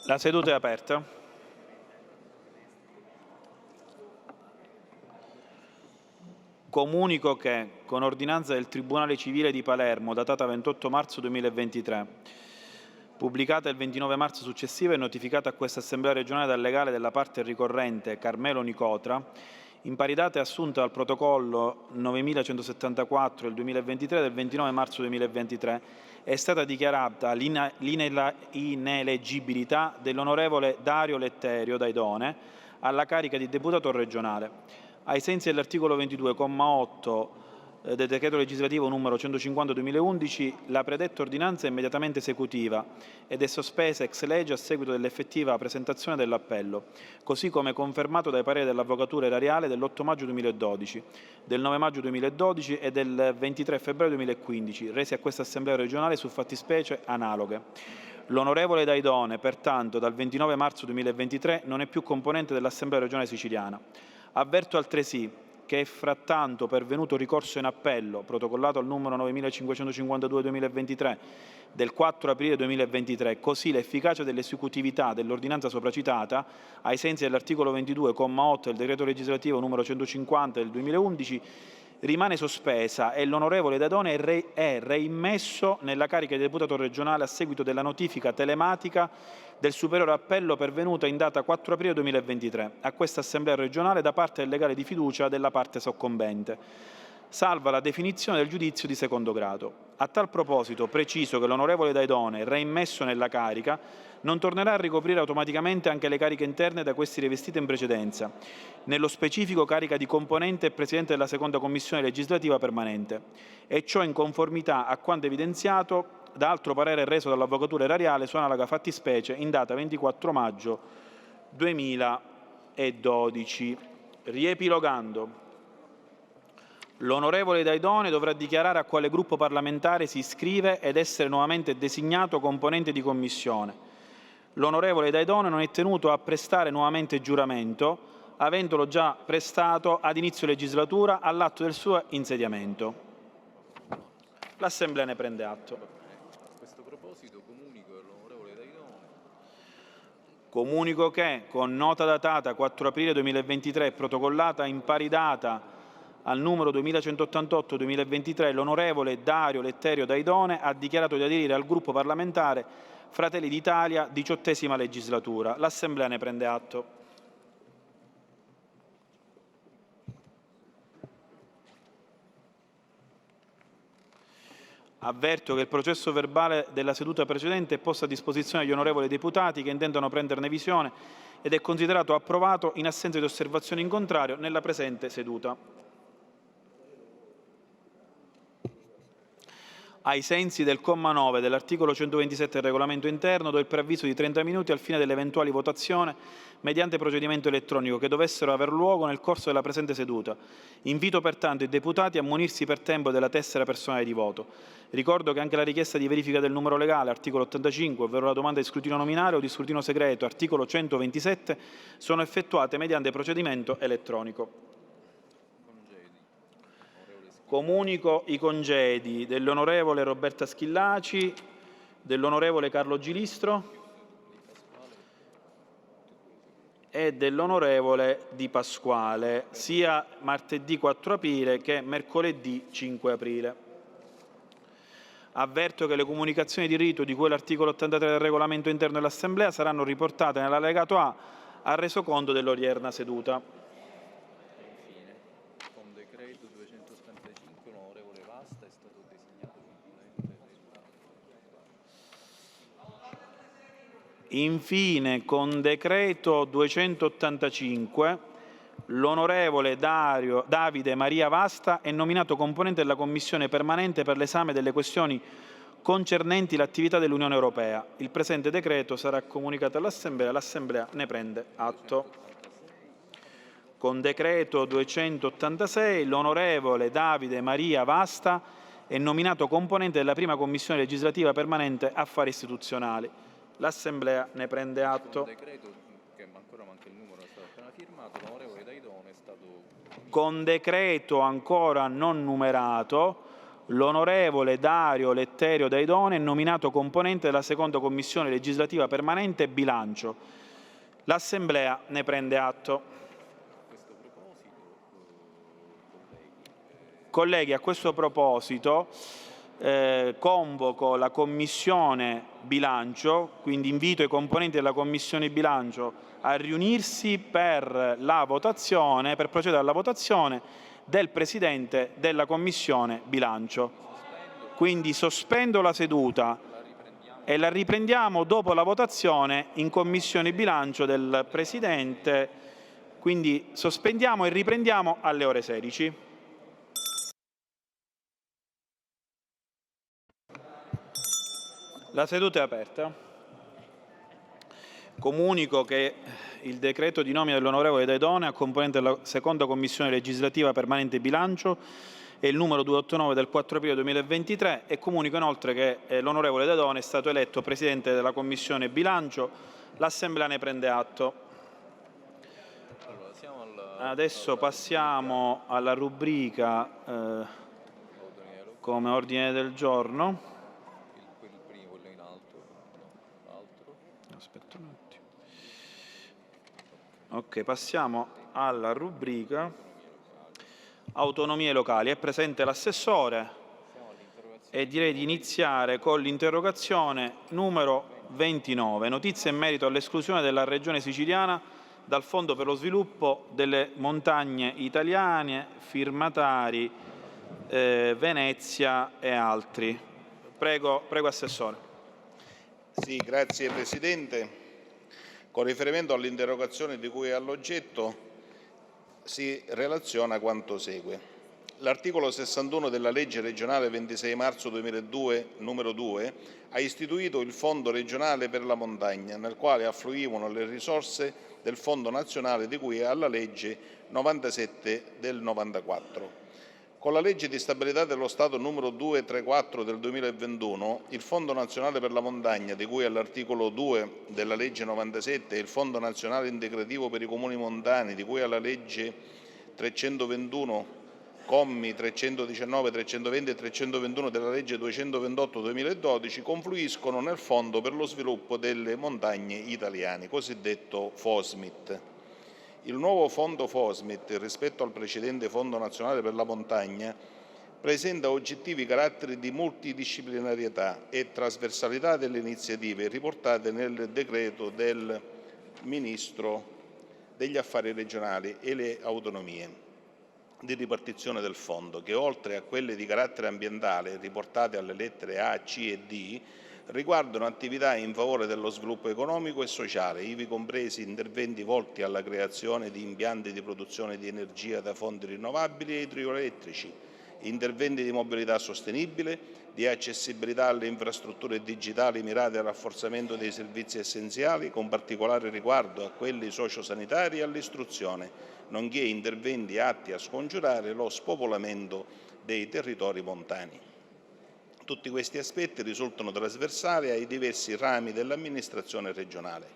La seduta è aperta. Comunico che, con ordinanza del Tribunale Civile di Palermo, datata 28 marzo 2023, pubblicata il 29 marzo successivo e notificata a questa Assemblea regionale dal legale della parte ricorrente Carmelo Nicotra, in pari data e assunta dal protocollo 9174 del 2023 del 29 marzo 2023, è stata dichiarata l'ineleggibilità dell'onorevole Dario Letterio Daidone alla carica di deputato regionale. Ai sensi dell'articolo 22, comma 8 del decreto legislativo numero 150/2011, la predetta ordinanza è immediatamente esecutiva ed è sospesa ex lege a seguito dell'effettiva presentazione dell'appello, così come confermato dai pareri dell'Avvocatura Erariale dell'8 maggio 2012, del 9 maggio 2012 e del 23 febbraio 2015, resi a questa Assemblea regionale su fattispecie analoghe. L'onorevole Daidone, pertanto, dal 29 marzo 2023 non è più componente dell'Assemblea regionale siciliana. Avverto altresì che è frattanto pervenuto ricorso in appello, protocollato al numero 9552/2023, del 4 aprile 2023, così l'efficacia dell'esecutività dell'ordinanza sopracitata, ai sensi dell'articolo 22, comma 8 del decreto legislativo numero 150 del 2011, rimane sospesa e l'onorevole Daidone è reimmesso nella carica di deputato regionale a seguito della notifica telematica del superiore appello pervenuta in data 4 aprile 2023 a questa Assemblea regionale da parte del legale di fiducia della parte soccombente, salva la definizione del giudizio di secondo grado. A tal proposito preciso che l'onorevole Daidone, reimmesso nella carica, non tornerà a ricoprire automaticamente anche le cariche interne da questi rivestite in precedenza, nello specifico carica di componente e Presidente della seconda Commissione legislativa permanente, e ciò in conformità a quanto evidenziato da altro parere reso dall'Avvocatura Erariale su analoga fattispecie in data 24 maggio 2012. Riepilogando, l'onorevole Daidone dovrà dichiarare a quale gruppo parlamentare si iscrive ed essere nuovamente designato componente di commissione. L'onorevole Daidone non è tenuto a prestare nuovamente giuramento, avendolo già prestato ad inizio legislatura all'atto del suo insediamento. L'Assemblea ne prende atto. Comunico che, con nota datata 4 aprile 2023 e protocollata in pari data al numero 2188/2023, l'onorevole Dario Letterio Daidone ha dichiarato di aderire al gruppo parlamentare Fratelli d'Italia, 18ª legislatura. L'Assemblea ne prende atto. Avverto che il processo verbale della seduta precedente è posto a disposizione degli onorevoli deputati che intendono prenderne visione ed è considerato approvato in assenza di osservazioni in contrario nella presente seduta. Ai sensi del comma 9 dell'articolo 127 del regolamento interno, do il preavviso di 30 minuti al fine dell'eventuale votazione mediante procedimento elettronico che dovessero aver luogo nel corso della presente seduta. Invito pertanto i deputati a munirsi per tempo della tessera personale di voto. Ricordo che anche la richiesta di verifica del numero legale, articolo 85, ovvero la domanda di scrutinio nominale o di scrutinio segreto, articolo 127, sono effettuate mediante procedimento elettronico. Comunico i congedi dell'onorevole Roberta Schillaci, dell'onorevole Carlo Gilistro e dell'onorevole Di Pasquale, sia martedì 4 aprile che mercoledì 5 aprile. Avverto che le comunicazioni di rito di cui l'articolo 83 del regolamento interno dell'Assemblea saranno riportate nell'allegato A al resoconto dell'odierna seduta. Infine, con decreto 285, l'onorevole Davide Maria Vasta è nominato componente della Commissione permanente per l'esame delle questioni concernenti l'attività dell'Unione Europea. Il presente decreto sarà comunicato all'Assemblea, l'Assemblea ne prende atto. Con decreto 286, l'onorevole Davide Maria Vasta è nominato componente della prima Commissione legislativa permanente Affari Istituzionali. L'Assemblea ne prende atto. Con decreto ancora non numerato, l'onorevole Dario Letterio Daidone è nominato componente della seconda commissione legislativa permanente bilancio. L'Assemblea ne prende atto. Colleghi, a questo proposito convoco la Commissione Bilancio, quindi invito i componenti della Commissione Bilancio a riunirsi per procedere alla votazione del Presidente della Commissione Bilancio. Quindi sospendo la seduta e la riprendiamo dopo la votazione in Commissione Bilancio del Presidente. Quindi sospendiamo e riprendiamo alle ore 16. La seduta è aperta. Comunico che il decreto di nomina dell'onorevole Daidone a componente della seconda commissione legislativa permanente bilancio è il numero 289 del 4 aprile 2023 e comunico inoltre che l'onorevole Daidone è stato eletto Presidente della Commissione bilancio. L'Assemblea ne prende atto. Adesso passiamo alla rubrica come ordine del giorno. Aspetta un attimo. Ok, passiamo alla rubrica autonomie locali. È presente l'assessore e direi di iniziare con l'interrogazione numero 29. Notizie in merito all'esclusione della Regione Siciliana dal Fondo per lo sviluppo delle montagne italiane, firmatari Venezia e altri. Prego Assessore. Sì, grazie Presidente. Con riferimento all'interrogazione di cui è all'oggetto si relaziona quanto segue. L'articolo 61 della legge regionale 26 marzo 2002 numero 2 ha istituito il Fondo regionale per la montagna, nel quale affluivano le risorse del Fondo nazionale di cui è alla legge 97 del 94. Con la legge di stabilità dello Stato numero 234 del 2021, il Fondo nazionale per la montagna, di cui all'articolo 2 della legge 97, e il Fondo nazionale integrativo per i comuni montani, di cui alla legge 321, commi 319, 320 e 321 della legge 228-2012, confluiscono nel Fondo per lo sviluppo delle montagne italiane, cosiddetto FOSMIT. Il nuovo fondo FOSMIT, rispetto al precedente Fondo nazionale per la montagna, presenta oggettivi caratteri di multidisciplinarietà e trasversalità delle iniziative riportate nel decreto del Ministro degli Affari regionali e le autonomie di ripartizione del fondo, che oltre a quelle di carattere ambientale riportate alle lettere A, C e D, riguardano attività in favore dello sviluppo economico e sociale, ivi compresi interventi volti alla creazione di impianti di produzione di energia da fonti rinnovabili e idroelettrici, interventi di mobilità sostenibile, di accessibilità alle infrastrutture digitali mirate al rafforzamento dei servizi essenziali, con particolare riguardo a quelli sociosanitari e all'istruzione, nonché interventi atti a scongiurare lo spopolamento dei territori montani. Tutti questi aspetti risultano trasversali ai diversi rami dell'amministrazione regionale.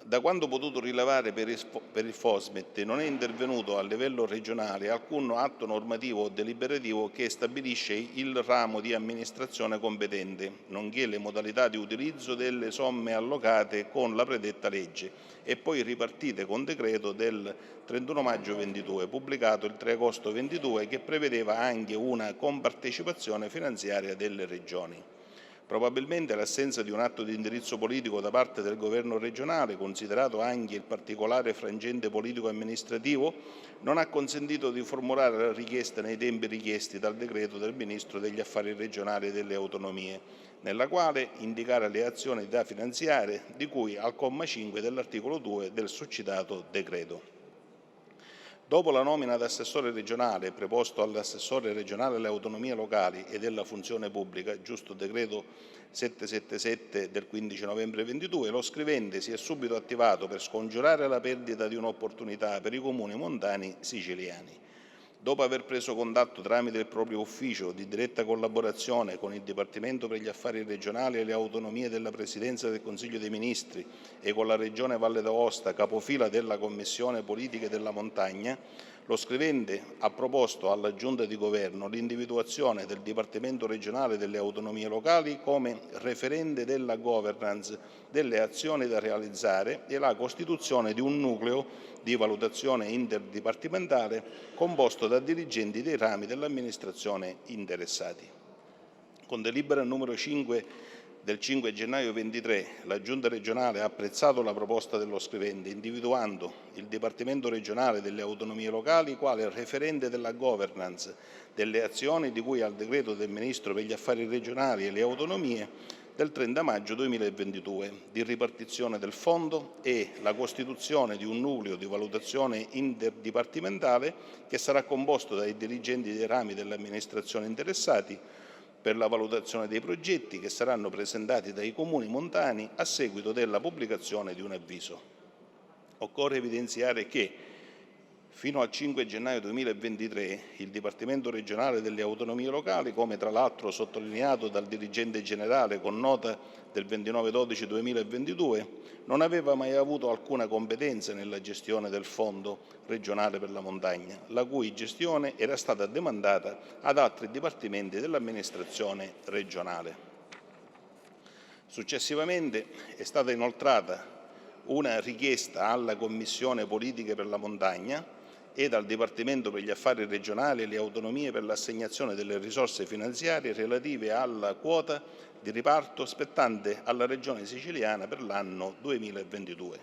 Da quanto potuto rilevare per il FOSMIT, non è intervenuto a livello regionale alcun atto normativo o deliberativo che stabilisce il ramo di amministrazione competente, nonché le modalità di utilizzo delle somme allocate con la predetta legge e poi ripartite con decreto del 31 maggio 22, pubblicato il 3 agosto 22, che prevedeva anche una compartecipazione finanziaria delle regioni. Probabilmente l'assenza di un atto di indirizzo politico da parte del Governo regionale, considerato anche il particolare frangente politico-amministrativo, non ha consentito di formulare la richiesta nei tempi richiesti dal decreto del Ministro degli Affari regionali e delle autonomie, nella quale indicare le azioni da finanziare di cui al comma 5 dell'articolo 2 del succitato decreto. Dopo la nomina d'assessore regionale preposto all'assessore regionale alle autonomie locali e della funzione pubblica, giusto decreto 777 del 15 novembre 22, lo scrivente si è subito attivato per scongiurare la perdita di un'opportunità per i comuni montani siciliani. Dopo aver preso contatto tramite il proprio ufficio di diretta collaborazione con il Dipartimento per gli Affari regionali e le autonomie della Presidenza del Consiglio dei Ministri e con la Regione Valle d'Aosta, capofila della Commissione Politiche della Montagna, Lo scrivente ha proposto alla Giunta di Governo l'individuazione del Dipartimento regionale delle autonomie locali come referente della governance delle azioni da realizzare e la costituzione di un nucleo di valutazione interdipartimentale composto da dirigenti dei rami dell'amministrazione interessati. Con delibera numero 5 del 5 gennaio 23, la Giunta regionale ha apprezzato la proposta dello scrivente, individuando il Dipartimento regionale delle autonomie locali quale referente della governance delle azioni di cui al decreto del Ministro per gli affari regionali e le autonomie del 30 maggio 2022 di ripartizione del fondo e la costituzione di un nucleo di valutazione interdipartimentale che sarà composto dai dirigenti dei rami dell'amministrazione interessati per la valutazione dei progetti che saranno presentati dai comuni montani a seguito della pubblicazione di un avviso. Occorre evidenziare che fino al 5 gennaio 2023 il Dipartimento regionale delle autonomie locali, come tra l'altro sottolineato dal dirigente generale con nota del 29/12/2022, non aveva mai avuto alcuna competenza nella gestione del Fondo regionale per la montagna, la cui gestione era stata demandata ad altri dipartimenti dell'amministrazione regionale. Successivamente è stata inoltrata una richiesta alla Commissione Politiche per la Montagna e al Dipartimento per gli affari regionali e le autonomie per l'assegnazione delle risorse finanziarie relative alla quota di riparto spettante alla Regione Siciliana per l'anno 2022.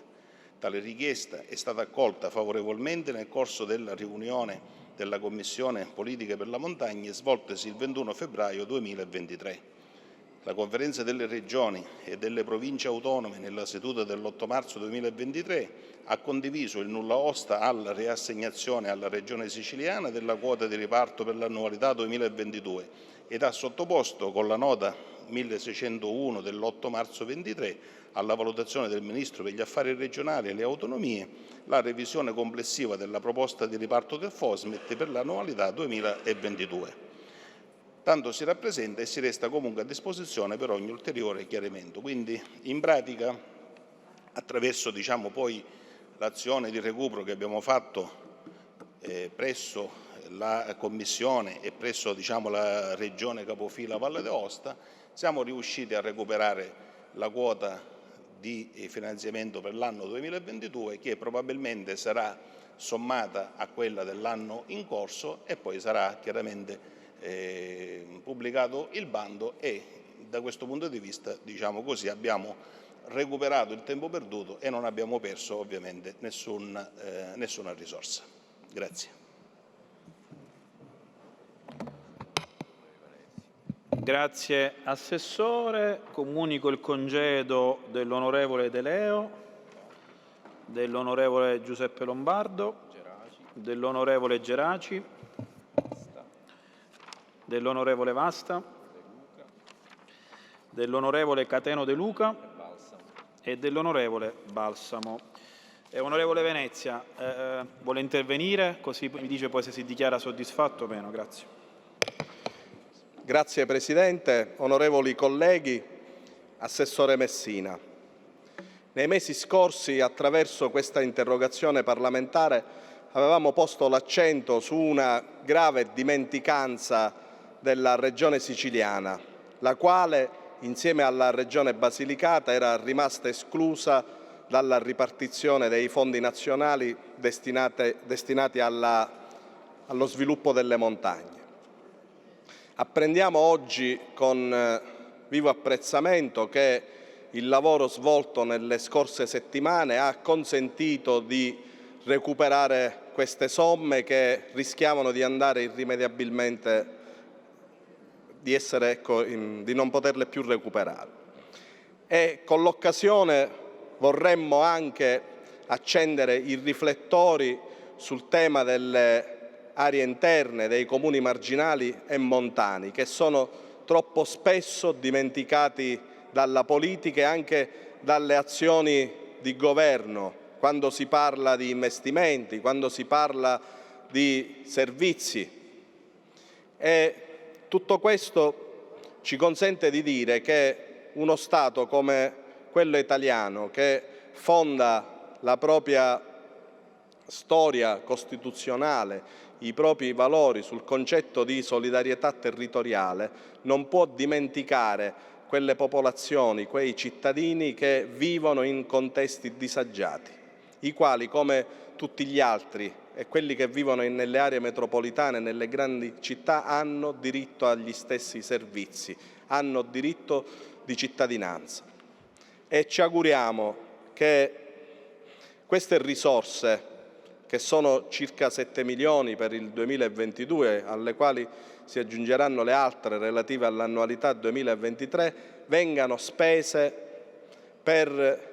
Tale richiesta è stata accolta favorevolmente nel corso della riunione della Commissione Politiche per la Montagna svoltasi il 21 febbraio 2023. La Conferenza delle Regioni e delle Province Autonome, nella seduta dell'8 marzo 2023, ha condiviso il nulla osta alla riassegnazione alla Regione Siciliana della quota di riparto per l'annualità 2022 ed ha sottoposto con la nota 1601 dell'8 marzo 2023 alla valutazione del Ministro per gli affari regionali e le autonomie la revisione complessiva della proposta di riparto del FOSMET per l'annualità 2022. Tanto si rappresenta e si resta comunque a disposizione per ogni ulteriore chiarimento. Quindi, in pratica, attraverso poi l'azione di recupero che abbiamo fatto presso la Commissione e presso la Regione capofila Valle d'Aosta, siamo riusciti a recuperare la quota di finanziamento per l'anno 2022 che probabilmente sarà sommata a quella dell'anno in corso e poi sarà chiaramente pubblicato il bando e da questo punto di vista abbiamo recuperato il tempo perduto e non abbiamo perso ovviamente nessuna risorsa. Grazie. Grazie Assessore. Comunico il congedo dell'Onorevole De Leo, dell'Onorevole Giuseppe Lombardo, dell'Onorevole Geraci, dell'Onorevole Vasta, dell'Onorevole Cateno De Luca e dell'Onorevole Balsamo. Onorevole Venezia, vuole intervenire? Così mi dice poi se si dichiara soddisfatto o meno. Grazie. Grazie Presidente, onorevoli colleghi, Assessore Messina. Nei mesi scorsi, attraverso questa interrogazione parlamentare, avevamo posto l'accento su una grave dimenticanza della Regione Siciliana, la quale, insieme alla Regione Basilicata, era rimasta esclusa dalla ripartizione dei fondi nazionali destinati allo sviluppo delle montagne. Apprendiamo oggi con vivo apprezzamento che il lavoro svolto nelle scorse settimane ha consentito di recuperare queste somme che rischiavano di andare irrimediabilmente di non poterle più recuperare. E con l'occasione vorremmo anche accendere i riflettori sul tema delle aree interne, dei comuni marginali e montani, che sono troppo spesso dimenticati dalla politica e anche dalle azioni di governo, quando si parla di investimenti, quando si parla di servizi. E tutto questo ci consente di dire che uno Stato come quello italiano, che fonda la propria storia costituzionale, i propri valori sul concetto di solidarietà territoriale, non può dimenticare quelle popolazioni, quei cittadini che vivono in contesti disagiati, i quali, come tutti gli altri e quelli che vivono nelle aree metropolitane, nelle grandi città, hanno diritto agli stessi servizi, hanno diritto di cittadinanza. E ci auguriamo che queste risorse, che sono circa 7 milioni per il 2022, alle quali si aggiungeranno le altre relative all'annualità 2023, vengano spese per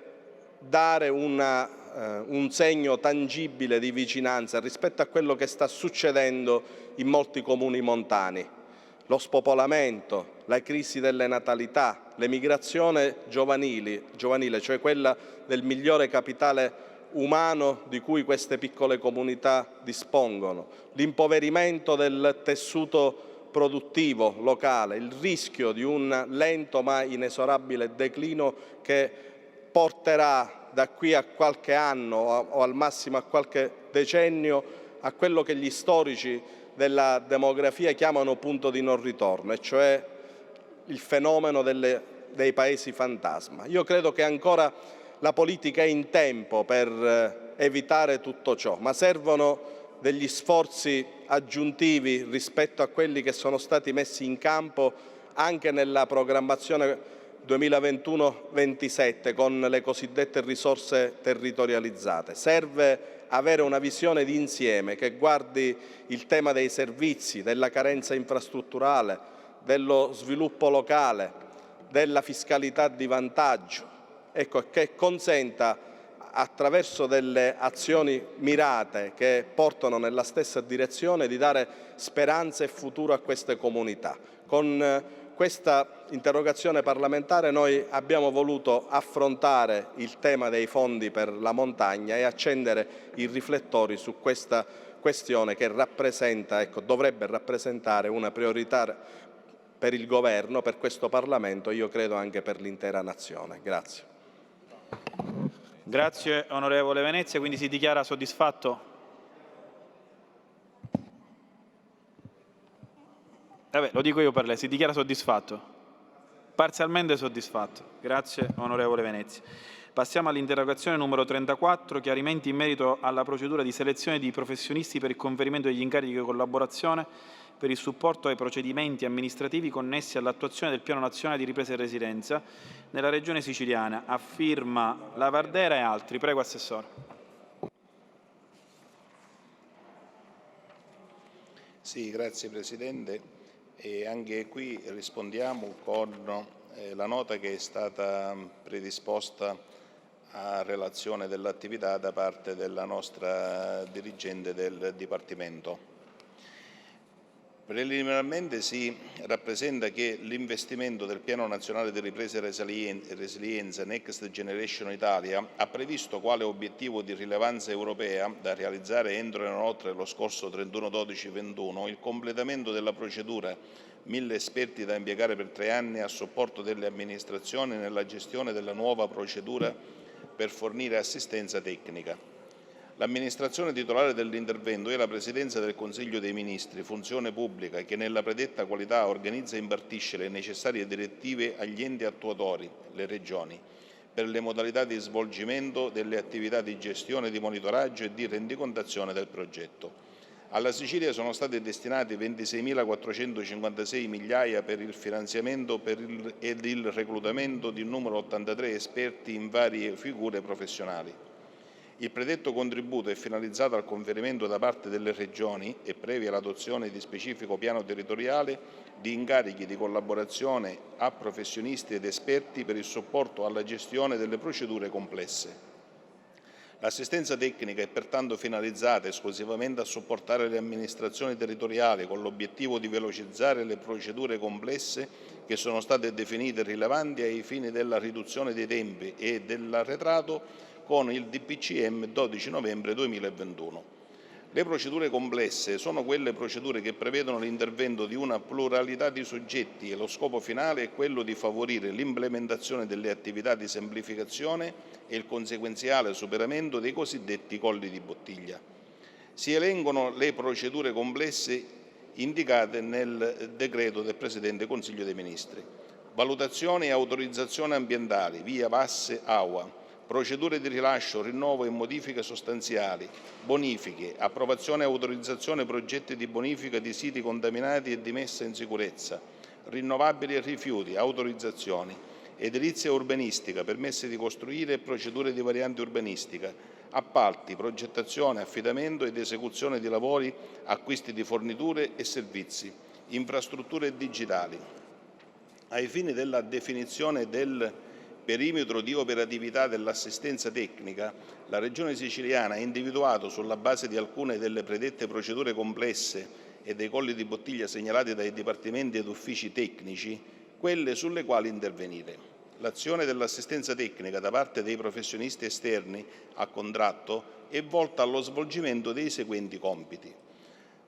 dare un segno tangibile di vicinanza rispetto a quello che sta succedendo in molti comuni montani. Lo spopolamento, la crisi delle natalità, l'emigrazione giovanile, cioè quella del migliore capitale umano di cui queste piccole comunità dispongono, l'impoverimento del tessuto produttivo locale, il rischio di un lento ma inesorabile declino che porterà da qui a qualche anno o al massimo a qualche decennio a quello che gli storici della demografia chiamano punto di non ritorno, e cioè il fenomeno dei paesi fantasma. Io credo che ancora la politica è in tempo per evitare tutto ciò, ma servono degli sforzi aggiuntivi rispetto a quelli che sono stati messi in campo anche nella programmazione 2021-27 con le cosiddette risorse territorializzate. Serve avere una visione d'insieme che guardi il tema dei servizi, della carenza infrastrutturale, dello sviluppo locale, della fiscalità di vantaggio, ecco, che consenta, attraverso delle azioni mirate che portano nella stessa direzione, di dare speranza e futuro a queste comunità. Con questa interrogazione parlamentare noi abbiamo voluto affrontare il tema dei fondi per la montagna e accendere i riflettori su questa questione che rappresenta, dovrebbe rappresentare una priorità per il Governo, per questo Parlamento e io credo anche per l'intera Nazione. Grazie. Grazie onorevole Venezia, quindi si dichiara soddisfatto? Vabbè, lo dico io per lei, si dichiara soddisfatto? Parzialmente soddisfatto. Grazie onorevole Venezia. Passiamo all'interrogazione numero 34, chiarimenti in merito alla procedura di selezione di professionisti per il conferimento degli incarichi di collaborazione per il supporto ai procedimenti amministrativi connessi all'attuazione del Piano Nazionale di Ripresa e Resilienza nella Regione Siciliana, a firma Lavardera e altri. Prego, Assessore. Sì, grazie Presidente. E anche qui rispondiamo con la nota che è stata predisposta a relazione dell'attività da parte della nostra dirigente del Dipartimento. Preliminarmente si rappresenta che l'investimento del Piano Nazionale di Ripresa e Resilienza Next Generation Italia ha previsto quale obiettivo di rilevanza europea da realizzare entro e non oltre lo scorso 31/12/21 il completamento della procedura 1000 esperti da impiegare per 3 anni a supporto delle amministrazioni nella gestione della nuova procedura per fornire assistenza tecnica. L'amministrazione titolare dell'intervento è la Presidenza del Consiglio dei Ministri, funzione pubblica, che nella predetta qualità organizza e impartisce le necessarie direttive agli enti attuatori, le Regioni, per le modalità di svolgimento delle attività di gestione, di monitoraggio e di rendicontazione del progetto. Alla Sicilia sono stati destinati 26.456 migliaia per il finanziamento ed il reclutamento di un numero 83 esperti in varie figure professionali. Il predetto contributo è finalizzato al conferimento da parte delle Regioni e previa l'adozione di specifico piano territoriale di incarichi di collaborazione a professionisti ed esperti per il supporto alla gestione delle procedure complesse. L'assistenza tecnica è pertanto finalizzata esclusivamente a supportare le amministrazioni territoriali con l'obiettivo di velocizzare le procedure complesse che sono state definite rilevanti ai fini della riduzione dei tempi e dell'arretrato con il DPCM 12 novembre 2021. Le procedure complesse sono quelle procedure che prevedono l'intervento di una pluralità di soggetti e lo scopo finale è quello di favorire l'implementazione delle attività di semplificazione e il conseguenziale superamento dei cosiddetti colli di bottiglia. Si elencano le procedure complesse indicate nel decreto del Presidente del Consiglio dei Ministri. Valutazioni e autorizzazioni ambientali, via VAS AUA, procedure di rilascio, rinnovo e modifiche sostanziali, bonifiche, approvazione e autorizzazione progetti di bonifica di siti contaminati e di messa in sicurezza, rinnovabili e rifiuti, autorizzazioni, edilizia urbanistica, permessi di costruire e procedure di variante urbanistica, appalti, progettazione, affidamento ed esecuzione di lavori, acquisti di forniture e servizi, infrastrutture digitali. Ai fini della definizione del perimetro di operatività dell'assistenza tecnica, la Regione Siciliana ha individuato, sulla base di alcune delle predette procedure complesse e dei colli di bottiglia segnalati dai dipartimenti ed uffici tecnici, quelle sulle quali intervenire. L'azione dell'assistenza tecnica da parte dei professionisti esterni a contratto è volta allo svolgimento dei seguenti compiti: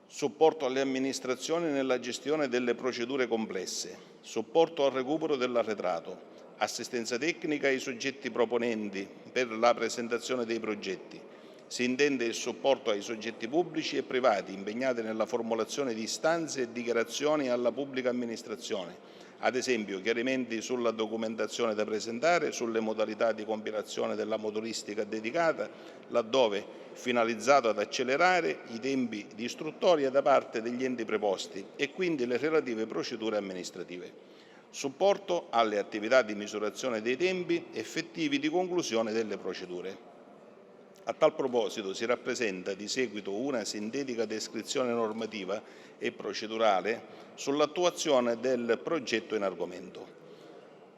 supporto alle amministrazioni nella gestione delle procedure complesse, supporto al recupero dell'arretrato, assistenza tecnica ai soggetti proponenti per la presentazione dei progetti. Si intende il supporto ai soggetti pubblici e privati impegnati nella formulazione di istanze e dichiarazioni alla pubblica amministrazione, ad esempio chiarimenti sulla documentazione da presentare, sulle modalità di compilazione della motoristica dedicata, laddove finalizzato ad accelerare i tempi di istruttoria da parte degli enti preposti e quindi le relative procedure amministrative. Supporto alle attività di misurazione dei tempi effettivi di conclusione delle procedure. A tal proposito si rappresenta di seguito una sintetica descrizione normativa e procedurale sull'attuazione del progetto in argomento.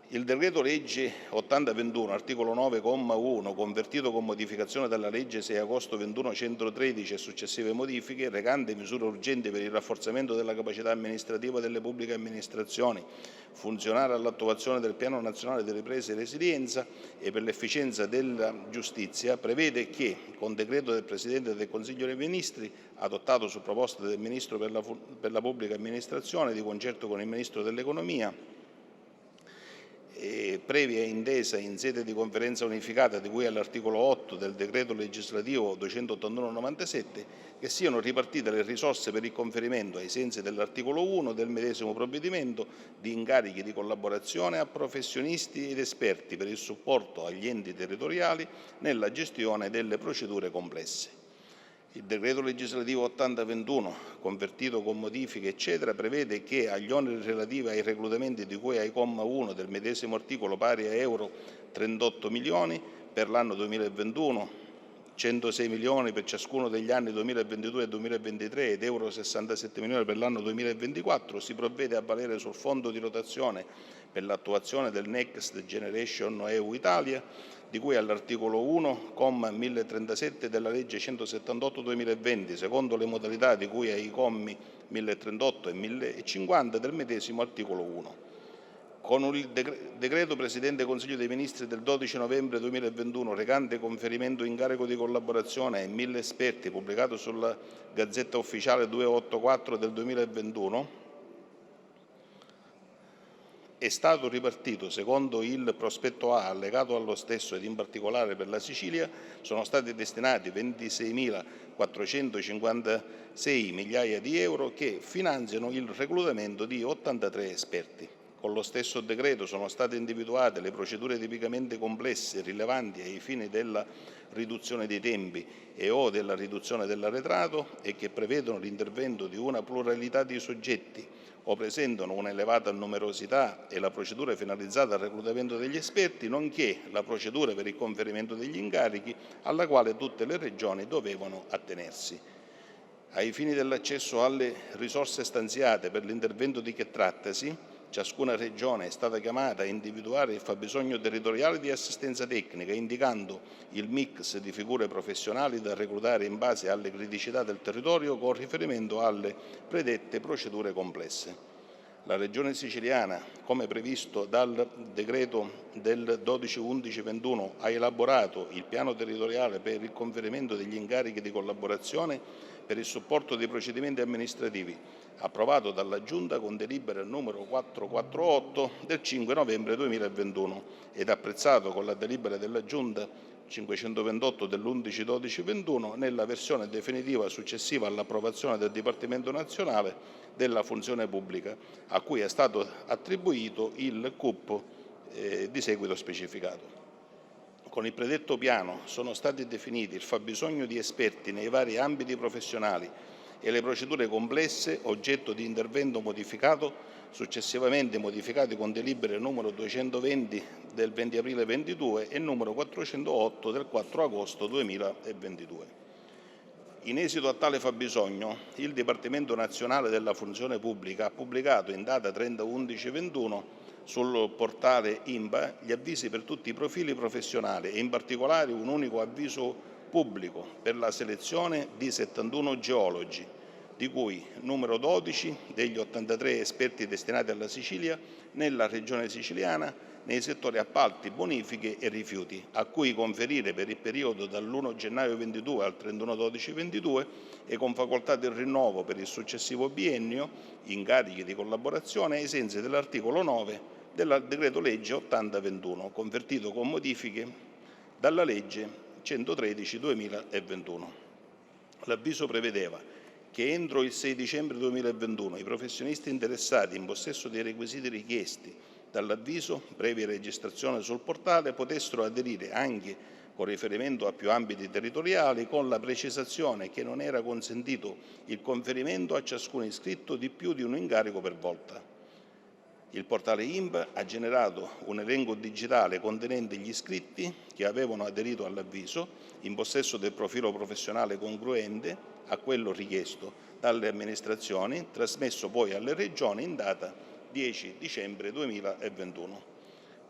Il decreto legge 8021, articolo 9, comma 1, convertito con modificazione dalla legge 6 agosto 21 113 e successive modifiche, recante misure urgenti per il rafforzamento della capacità amministrativa delle pubbliche amministrazioni, funzionare all'attuazione del Piano Nazionale di Ripresa e Resilienza e per l'efficienza della giustizia, prevede che, con decreto del Presidente del Consiglio dei Ministri, adottato su proposta del Ministro per la Pubblica Amministrazione, di concerto con il Ministro dell'Economia, previa intesa in sede di conferenza unificata di cui all'articolo 8 del decreto legislativo 281/97, che siano ripartite le risorse per il conferimento, ai sensi dell'articolo 1 del medesimo provvedimento, di incarichi di collaborazione a professionisti ed esperti per il supporto agli enti territoriali nella gestione delle procedure complesse. Il decreto legislativo 8021, convertito con modifiche eccetera, prevede che agli oneri relativi ai reclutamenti di cui ai comma 1 del medesimo articolo, pari a euro 38 milioni per l'anno 2021, 106 milioni per ciascuno degli anni 2022 e 2023 ed euro 67 milioni per l'anno 2024, si provvede a valere sul fondo di rotazione per l'attuazione del Next Generation EU Italia, di cui all'articolo 1, comma 1037 della legge 178/2020, secondo le modalità di cui ai commi 1038 e 1050 del medesimo articolo 1. Con il decreto Presidente Consiglio dei Ministri del 12 novembre 2021, recante conferimento incarico di collaborazione ai 1000 esperti, pubblicato sulla Gazzetta Ufficiale 284 del 2021, è stato ripartito secondo il prospetto A allegato allo stesso ed in particolare per la Sicilia sono stati destinati 26.456 migliaia di euro che finanziano il reclutamento di 83 esperti. Con lo stesso decreto sono state individuate le procedure tipicamente complesse e rilevanti ai fini della riduzione dei tempi e o della riduzione dell'arretrato e che prevedono l'intervento di una pluralità di soggetti o presentano un'elevata numerosità e la procedura finalizzata al reclutamento degli esperti, nonché la procedura per il conferimento degli incarichi alla quale tutte le regioni dovevano attenersi. Ai fini dell'accesso alle risorse stanziate per l'intervento di che trattasi, ciascuna regione è stata chiamata a individuare il fabbisogno territoriale di assistenza tecnica, indicando il mix di figure professionali da reclutare in base alle criticità del territorio con riferimento alle predette procedure complesse. La Regione Siciliana, come previsto dal decreto del 12/11/21, ha elaborato il piano territoriale per il conferimento degli incarichi di collaborazione per il supporto dei procedimenti amministrativi, approvato dalla Giunta con delibera numero 448 del 5 novembre 2021 ed apprezzato con la delibera della Giunta 528 dell'11/12/21 nella versione definitiva successiva all'approvazione del Dipartimento Nazionale della Funzione Pubblica, a cui è stato attribuito il CUP di seguito specificato. Con il predetto piano sono stati definiti il fabbisogno di esperti nei vari ambiti professionali e le procedure complesse oggetto di intervento modificato, successivamente modificati con delibere numero 220 del 20 aprile 2022 e numero 408 del 4 agosto 2022. In esito a tale fabbisogno, il Dipartimento Nazionale della Funzione Pubblica ha pubblicato in data 30/11/21 sul portale INPA gli avvisi per tutti i profili professionali e in particolare un unico avviso pubblico per la selezione di 71 geologi, di cui numero 12 degli 83 esperti destinati alla Sicilia, nella Regione Siciliana, nei settori appalti, bonifiche e rifiuti, a cui conferire per il periodo dall'1 gennaio 22 al 31/12/22 e con facoltà del rinnovo per il successivo biennio incarichi di collaborazione ai sensi dell'articolo 9 del decreto legge 80/21, convertito con modifiche dalla legge 113/2021. L'avviso prevedeva che entro il 6 dicembre 2021 i professionisti interessati in possesso dei requisiti richiesti dall'avviso, previa registrazione sul portale, potessero aderire anche con riferimento a più ambiti territoriali, con la precisazione che non era consentito il conferimento a ciascun iscritto di più di un incarico per volta. Il portale INPA ha generato un elenco digitale contenente gli iscritti che avevano aderito all'avviso in possesso del profilo professionale congruente a quello richiesto dalle amministrazioni, trasmesso poi alle Regioni in data 10 dicembre 2021.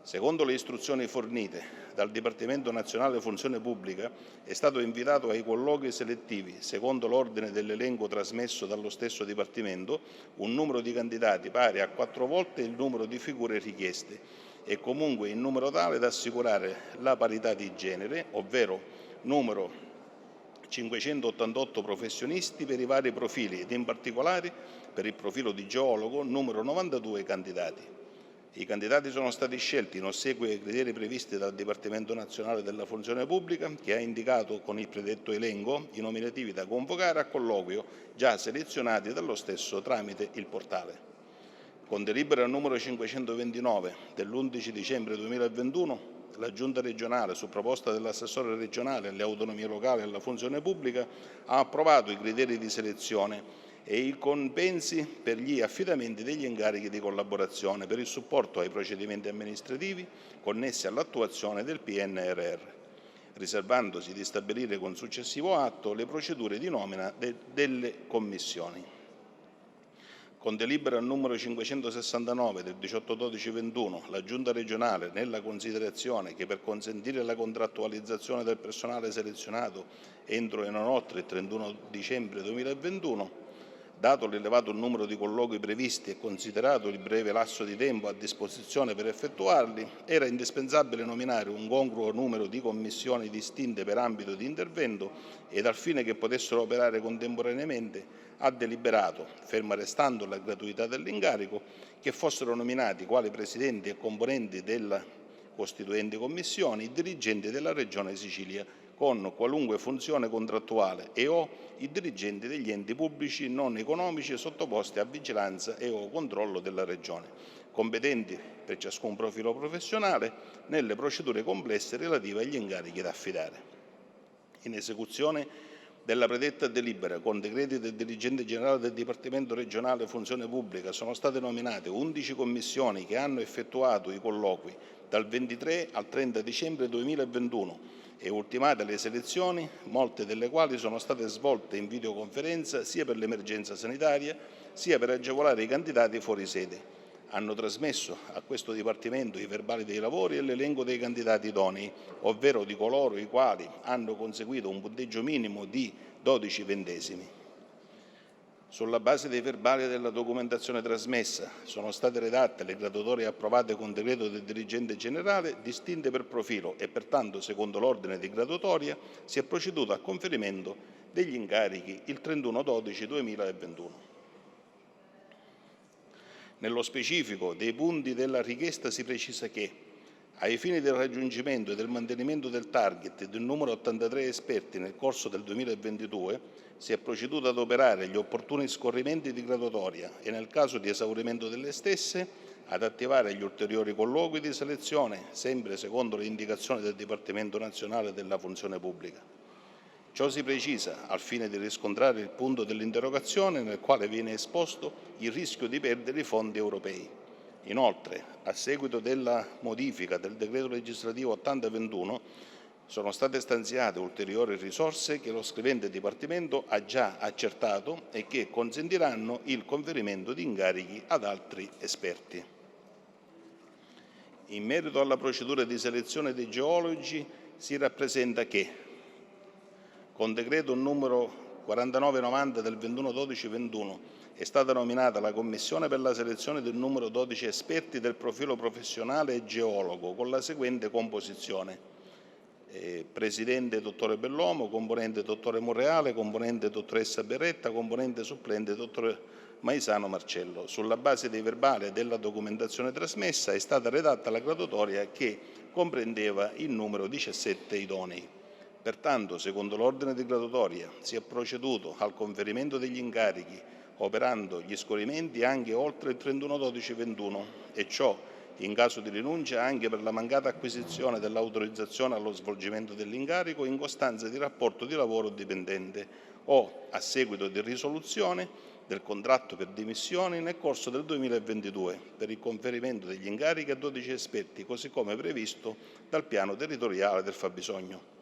Secondo le istruzioni fornite dal Dipartimento Nazionale Funzione Pubblica, è stato invitato ai colloqui selettivi, secondo l'ordine dell'elenco trasmesso dallo stesso Dipartimento, un numero di candidati pari a 4 volte il numero di figure richieste e comunque in numero tale da assicurare la parità di genere, ovvero numero 588 professionisti per i vari profili ed in particolare per il profilo di geologo numero 92 candidati. I candidati sono stati scelti in ossequio ai criteri previsti dal Dipartimento Nazionale della Funzione Pubblica, che ha indicato con il predetto elenco i nominativi da convocare a colloquio già selezionati dallo stesso tramite il portale. Con delibera numero 529 dell'11 dicembre 2021, la Giunta regionale, su proposta dell'assessore regionale alle autonomie locali e alla funzione pubblica, ha approvato i criteri di selezione e i compensi per gli affidamenti degli incarichi di collaborazione per il supporto ai procedimenti amministrativi connessi all'attuazione del PNRR, riservandosi di stabilire con successivo atto le procedure di nomina delle commissioni. Con delibera numero 569 del 18/12/21, la Giunta regionale, nella considerazione che per consentire la contrattualizzazione del personale selezionato entro e non oltre il 31 dicembre 2021, dato l'elevato numero di colloqui previsti e considerato il breve lasso di tempo a disposizione per effettuarli, era indispensabile nominare un congruo numero di commissioni distinte per ambito di intervento ed al fine che potessero operare contemporaneamente ha deliberato, ferma restando la gratuità dell'incarico, che fossero nominati quali presidenti e componenti della costituenti commissioni i dirigenti della Regione Sicilia con qualunque funzione contrattuale e o i dirigenti degli enti pubblici non economici sottoposti a vigilanza e o controllo della Regione, competenti per ciascun profilo professionale nelle procedure complesse relative agli incarichi da affidare. In esecuzione della predetta delibera, con decreti del dirigente generale del Dipartimento regionale Funzione Pubblica, sono state nominate 11 commissioni che hanno effettuato i colloqui dal 23 al 30 dicembre 2021 e ultimate le selezioni, molte delle quali sono state svolte in videoconferenza sia per l'emergenza sanitaria sia per agevolare i candidati fuori sede. Hanno trasmesso a questo Dipartimento i verbali dei lavori e l'elenco dei candidati idonei, ovvero di coloro i quali hanno conseguito un punteggio minimo di 12 ventesimi. Sulla base dei verbali della documentazione trasmessa sono state redatte le graduatorie approvate con decreto del dirigente generale, distinte per profilo e pertanto, secondo l'ordine di graduatoria, si è proceduto al conferimento degli incarichi il 31/12/2021. Nello specifico dei punti della richiesta si precisa che, ai fini del raggiungimento e del mantenimento del target del numero 83 esperti nel corso del 2022, si è proceduto ad operare gli opportuni scorrimenti di graduatoria e, nel caso di esaurimento delle stesse, ad attivare gli ulteriori colloqui di selezione, sempre secondo le indicazioni del Dipartimento Nazionale della Funzione Pubblica. Ciò si precisa al fine di riscontrare il punto dell'interrogazione nel quale viene esposto il rischio di perdere i fondi europei. Inoltre, a seguito della modifica del decreto legislativo 8021, sono state stanziate ulteriori risorse che lo scrivente Dipartimento ha già accertato e che consentiranno il conferimento di incarichi ad altri esperti. In merito alla procedura di selezione dei geologi, si rappresenta che, con decreto numero 4990 del 21/12/21, è stata nominata la Commissione per la selezione del numero 12 esperti del profilo professionale e geologo con la seguente composizione: Presidente Dottore Bellomo, componente Dottore Monreale, componente Dottoressa Berretta, componente supplente Dottore Maisano Marcello. Sulla base dei verbali e della documentazione trasmessa è stata redatta la graduatoria che comprendeva il numero 17 idonei. Pertanto, secondo l'ordine di graduatoria, si è proceduto al conferimento degli incarichi operando gli scorrimenti anche oltre il 31/12/21 e ciò, in caso di rinuncia, anche per la mancata acquisizione dell'autorizzazione allo svolgimento dell'incarico in costanza di rapporto di lavoro dipendente o a seguito di risoluzione del contratto per dimissioni nel corso del 2022 per il conferimento degli incarichi a 12 esperti, così come previsto dal piano territoriale del fabbisogno.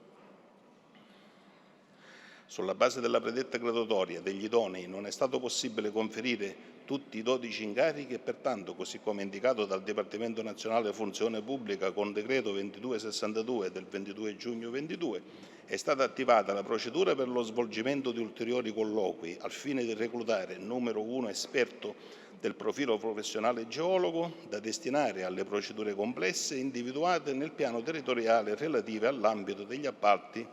Sulla base della predetta graduatoria degli idonei non è stato possibile conferire tutti i 12 incarichi e pertanto, così come indicato dal Dipartimento Nazionale Funzione Pubblica con decreto 2262 del 22 giugno 2022, è stata attivata la procedura per lo svolgimento di ulteriori colloqui al fine di reclutare il numero 1 esperto del profilo professionale geologo da destinare alle procedure complesse individuate nel piano territoriale relative all'ambito degli appalti.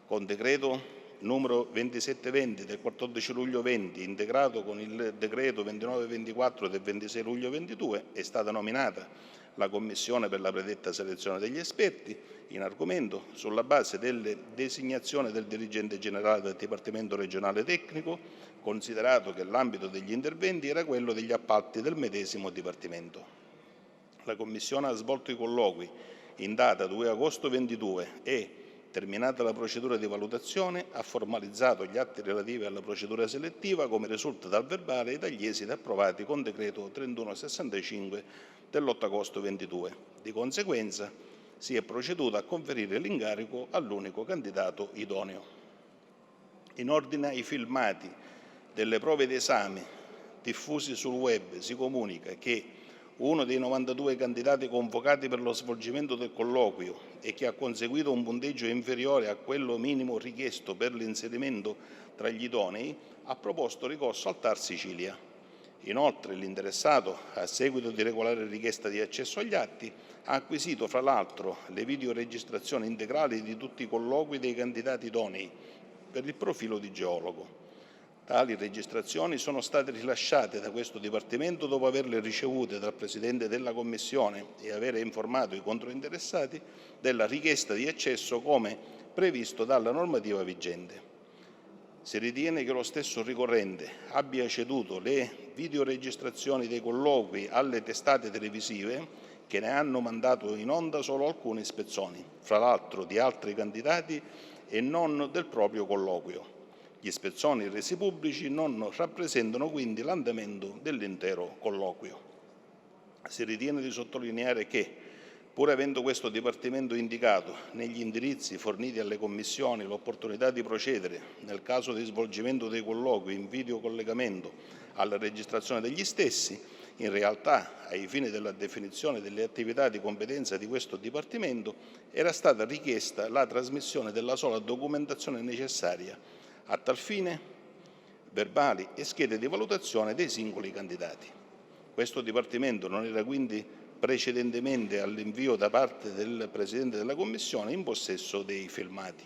Con decreto numero 2720 del 14 luglio 20, integrato con il decreto 2924 del 26 luglio 22, è stata nominata la Commissione per la predetta selezione degli esperti in argomento sulla base delle designazioni del dirigente generale del Dipartimento regionale tecnico, considerato che l'ambito degli interventi era quello degli appalti del medesimo Dipartimento. La Commissione ha svolto i colloqui in data 2 agosto 22 e, terminata la procedura di valutazione, ha formalizzato gli atti relativi alla procedura selettiva come risulta dal verbale e dagli esiti approvati con decreto 3165 dell'8 agosto 22. Di conseguenza si è proceduto a conferire l'incarico all'unico candidato idoneo. In ordine ai filmati delle prove d'esame diffusi sul web, si comunica che uno dei 92 candidati convocati per lo svolgimento del colloquio e che ha conseguito un punteggio inferiore a quello minimo richiesto per l'inserimento tra gli idonei, ha proposto ricorso al TAR Sicilia. Inoltre, l'interessato, a seguito di regolare richiesta di accesso agli atti, ha acquisito fra l'altro le videoregistrazioni integrali di tutti i colloqui dei candidati idonei per il profilo di geologo. Tali registrazioni sono state rilasciate da questo Dipartimento dopo averle ricevute dal Presidente della Commissione e avere informato i controinteressati della richiesta di accesso come previsto dalla normativa vigente. Si ritiene che lo stesso ricorrente abbia ceduto le videoregistrazioni dei colloqui alle testate televisive che ne hanno mandato in onda solo alcune spezzoni, fra l'altro di altri candidati e non del proprio colloquio. Gli spezzoni resi pubblici non rappresentano quindi l'andamento dell'intero colloquio. Si ritiene di sottolineare che, pur avendo questo Dipartimento indicato negli indirizzi forniti alle commissioni l'opportunità di procedere, nel caso di svolgimento dei colloqui in videocollegamento, alla registrazione degli stessi, in realtà, ai fini della definizione delle attività di competenza di questo Dipartimento, era stata richiesta la trasmissione della sola documentazione necessaria. A tal fine verbali e schede di valutazione dei singoli candidati. Questo Dipartimento non era quindi precedentemente all'invio da parte del Presidente della Commissione in possesso dei filmati.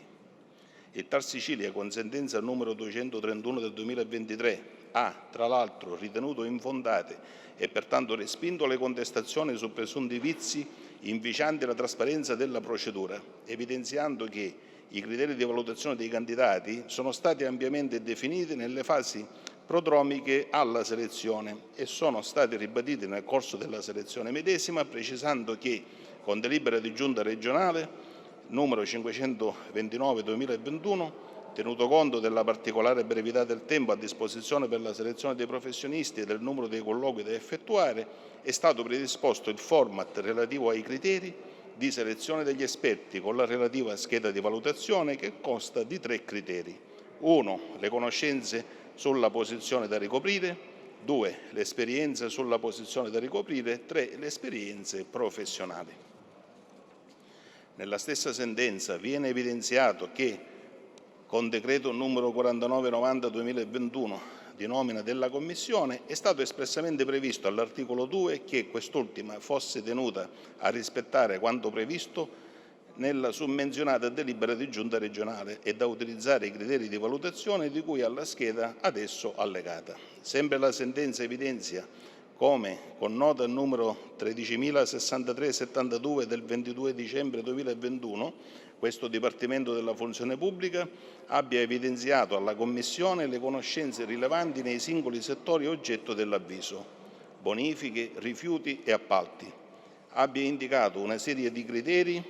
Il TAR Sicilia, con sentenza numero 231 del 2023, ha tra l'altro ritenuto infondate e pertanto respinto le contestazioni su presunti vizi inficianti la trasparenza della procedura, evidenziando che i criteri di valutazione dei candidati sono stati ampiamente definiti nelle fasi prodromiche alla selezione e sono stati ribaditi nel corso della selezione medesima, precisando che con delibera di Giunta regionale numero 529/2021, tenuto conto della particolare brevità del tempo a disposizione per la selezione dei professionisti e del numero dei colloqui da effettuare, è stato predisposto il format relativo ai criteri di selezione degli esperti con la relativa scheda di valutazione che consta di 3 criteri. 1. Le conoscenze sulla posizione da ricoprire. 2. L'esperienza sulla posizione da ricoprire. 3. Le esperienze professionali. Nella stessa sentenza viene evidenziato che con decreto numero 4990/2021 di nomina della Commissione è stato espressamente previsto all'articolo 2 che quest'ultima fosse tenuta a rispettare quanto previsto nella summenzionata delibera di Giunta regionale e da utilizzare i criteri di valutazione di cui alla scheda ad esso allegata. Sempre la sentenza evidenzia come, con nota numero 13.063/72 del 22 dicembre 2021, questo Dipartimento della Funzione Pubblica abbia evidenziato alla Commissione le conoscenze rilevanti nei singoli settori oggetto dell'avviso, bonifiche, rifiuti e appalti, abbia indicato una serie di criteri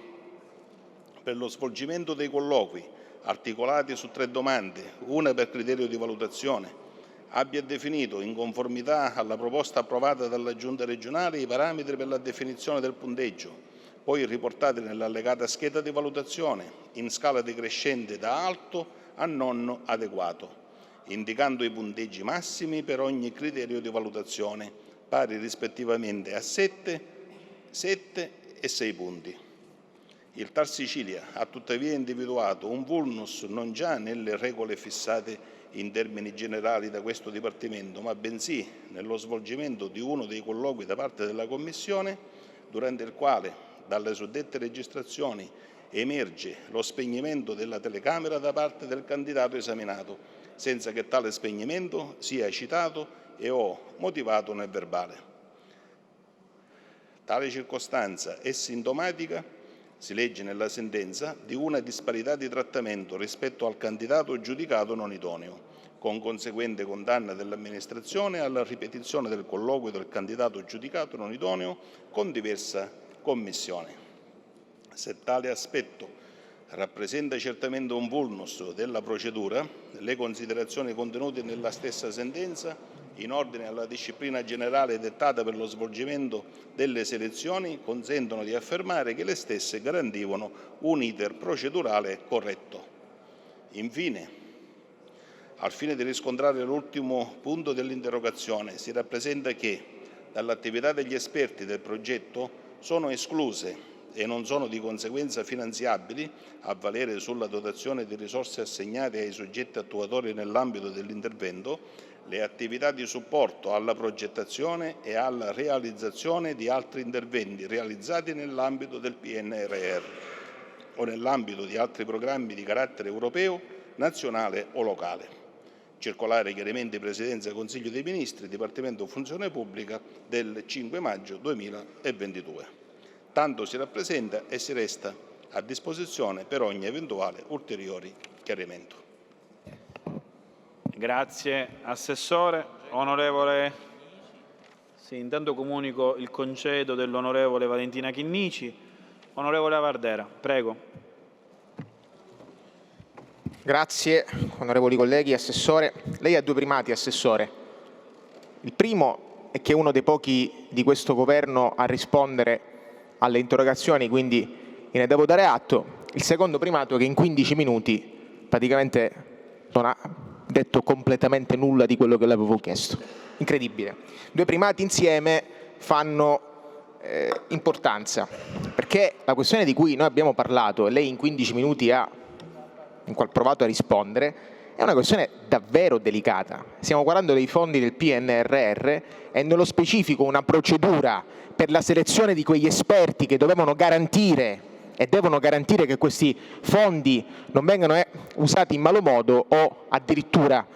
per lo svolgimento dei colloqui, articolati su 3 domande, una per criterio di valutazione, abbia definito, in conformità alla proposta approvata dalla Giunta regionale, i parametri per la definizione del punteggio, poi riportati nell'allegata scheda di valutazione, in scala decrescente da alto a non adeguato, indicando i punteggi massimi per ogni criterio di valutazione, pari rispettivamente a 7, 7 e 6 punti. Il TAR Sicilia ha tuttavia individuato un vulnus non già nelle regole fissate in termini generali da questo Dipartimento, ma bensì nello svolgimento di uno dei colloqui da parte della Commissione, durante il quale dalle suddette registrazioni emerge lo spegnimento della telecamera da parte del candidato esaminato, senza che tale spegnimento sia citato e o motivato nel verbale. Tale circostanza è sintomatica, si legge nella sentenza, di una disparità di trattamento rispetto al candidato giudicato non idoneo, con conseguente condanna dell'amministrazione alla ripetizione del colloquio del candidato giudicato non idoneo con diversa commissione. Se tale aspetto rappresenta certamente un vulnus della procedura, le considerazioni contenute nella stessa sentenza in ordine alla disciplina generale dettata per lo svolgimento delle selezioni consentono di affermare che le stesse garantivano un iter procedurale corretto. Infine, al fine di riscontrare l'ultimo punto dell'interrogazione, si rappresenta che dall'attività degli esperti del progetto sono escluse e non sono di conseguenza finanziabili, a valere sulla dotazione di risorse assegnate ai soggetti attuatori nell'ambito dell'intervento, le attività di supporto alla progettazione e alla realizzazione di altri interventi realizzati nell'ambito del PNRR o nell'ambito di altri programmi di carattere europeo, nazionale o locale. Circolare chiarimenti Presidenza Consiglio dei Ministri, Dipartimento Funzione Pubblica del 5 maggio 2022. Tanto si rappresenta e si resta a disposizione per ogni eventuale ulteriore chiarimento. Grazie Assessore. Onorevole, intanto comunico il concedo dell'onorevole Valentina Chinnici. Onorevole Avardera, prego. Grazie, onorevoli colleghi. Assessore, lei ha 2 primati, Assessore. Il primo è che è uno dei pochi di questo Governo a rispondere alle interrogazioni, quindi ne devo dare atto. Il secondo primato è che in 15 minuti praticamente non ha detto completamente nulla di quello che le avevo chiesto. Incredibile. 2 primati insieme fanno importanza, perché la questione di cui noi abbiamo parlato e lei in 15 minuti ha provato a rispondere è una questione davvero delicata. Stiamo parlando dei fondi del PNRR e nello specifico una procedura per la selezione di quegli esperti che dovevano garantire e devono garantire che questi fondi non vengano usati in malo modo o addirittura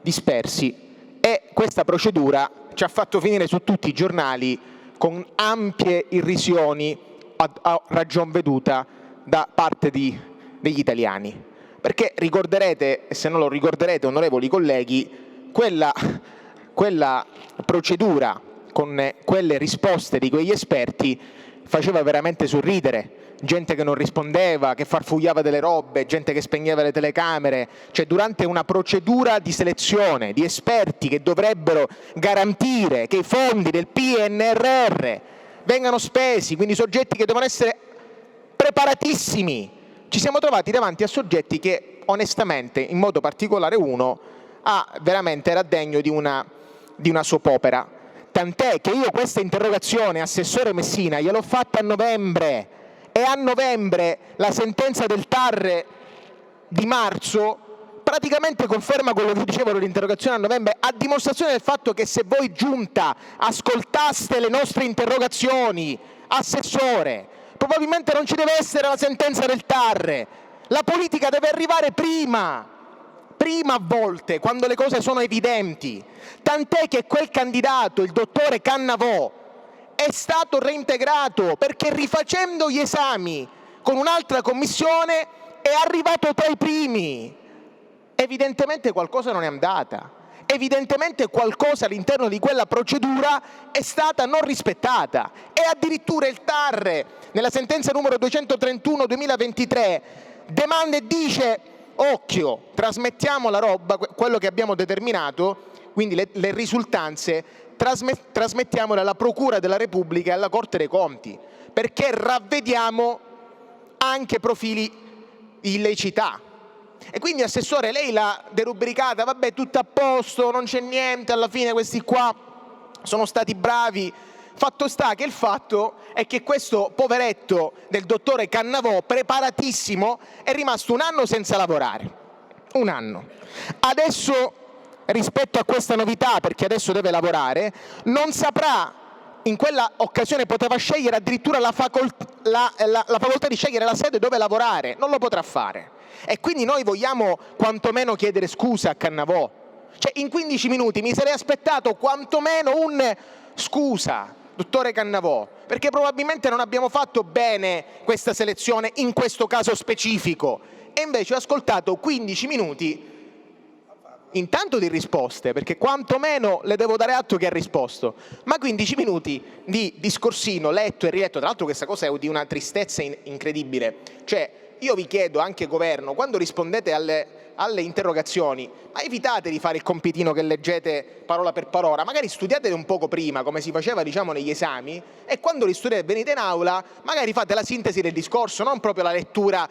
dispersi, e questa procedura ci ha fatto finire su tutti i giornali con ampie irrisioni a ragion veduta da parte degli italiani. Perché ricorderete, e se non lo ricorderete onorevoli colleghi, quella procedura con quelle risposte di quegli esperti faceva veramente sorridere. Gente che non rispondeva, che farfugliava delle robe, gente che spegneva le telecamere. Cioè, durante una procedura di selezione di esperti che dovrebbero garantire che i fondi del PNRR vengano spesi, quindi soggetti che devono essere preparatissimi, ci siamo trovati davanti a soggetti che onestamente, in modo particolare uno, veramente era degno di una soap opera. Tant'è che io questa interrogazione, Assessore Messina, gliel'ho fatta a novembre, e a novembre la sentenza del TAR di marzo praticamente conferma quello che dicevo nell'interrogazione a novembre, a dimostrazione del fatto che se voi Giunta ascoltaste le nostre interrogazioni, Assessore, probabilmente non ci deve essere la sentenza del TAR. La politica deve arrivare prima a volte, quando le cose sono evidenti. Tant'è che quel candidato, il dottore Cannavò, è stato reintegrato perché, rifacendo gli esami con un'altra commissione, è arrivato tra i primi. Evidentemente qualcosa non è andata. Evidentemente qualcosa all'interno di quella procedura è stata non rispettata. E addirittura il TAR, nella sentenza numero 231/2023, demanda e dice: occhio, trasmettiamo la roba, quello che abbiamo determinato, quindi le risultanze, trasmettiamole alla Procura della Repubblica e alla Corte dei Conti, perché ravvediamo anche profili di illiceità. E quindi, Assessore, lei l'ha derubricata, vabbè, tutto a posto, non c'è niente, alla fine questi qua sono stati bravi. Fatto sta che il fatto è che questo poveretto del dottore Cannavò, preparatissimo, è rimasto un anno senza lavorare. Un anno. Adesso, rispetto a questa novità, perché adesso deve lavorare, non saprà, in quella occasione poteva scegliere addirittura la facoltà di scegliere la sede dove lavorare, non lo potrà fare. E quindi noi vogliamo quantomeno chiedere scusa a Cannavò. Cioè, in 15 minuti mi sarei aspettato quantomeno un scusa, dottore Cannavò, perché probabilmente non abbiamo fatto bene questa selezione in questo caso specifico. E invece ho ascoltato 15 minuti intanto di risposte, perché quantomeno le devo dare atto che ha risposto, ma 15 minuti di discorsino letto e riletto. Tra l'altro questa cosa è di una tristezza incredibile. Cioè, io vi chiedo, anche governo, quando rispondete alle interrogazioni, ma evitate di fare il compitino che leggete parola per parola, magari studiatele un poco prima, come si faceva, diciamo, negli esami, e quando li studiate venite in aula, magari fate la sintesi del discorso, non proprio la lettura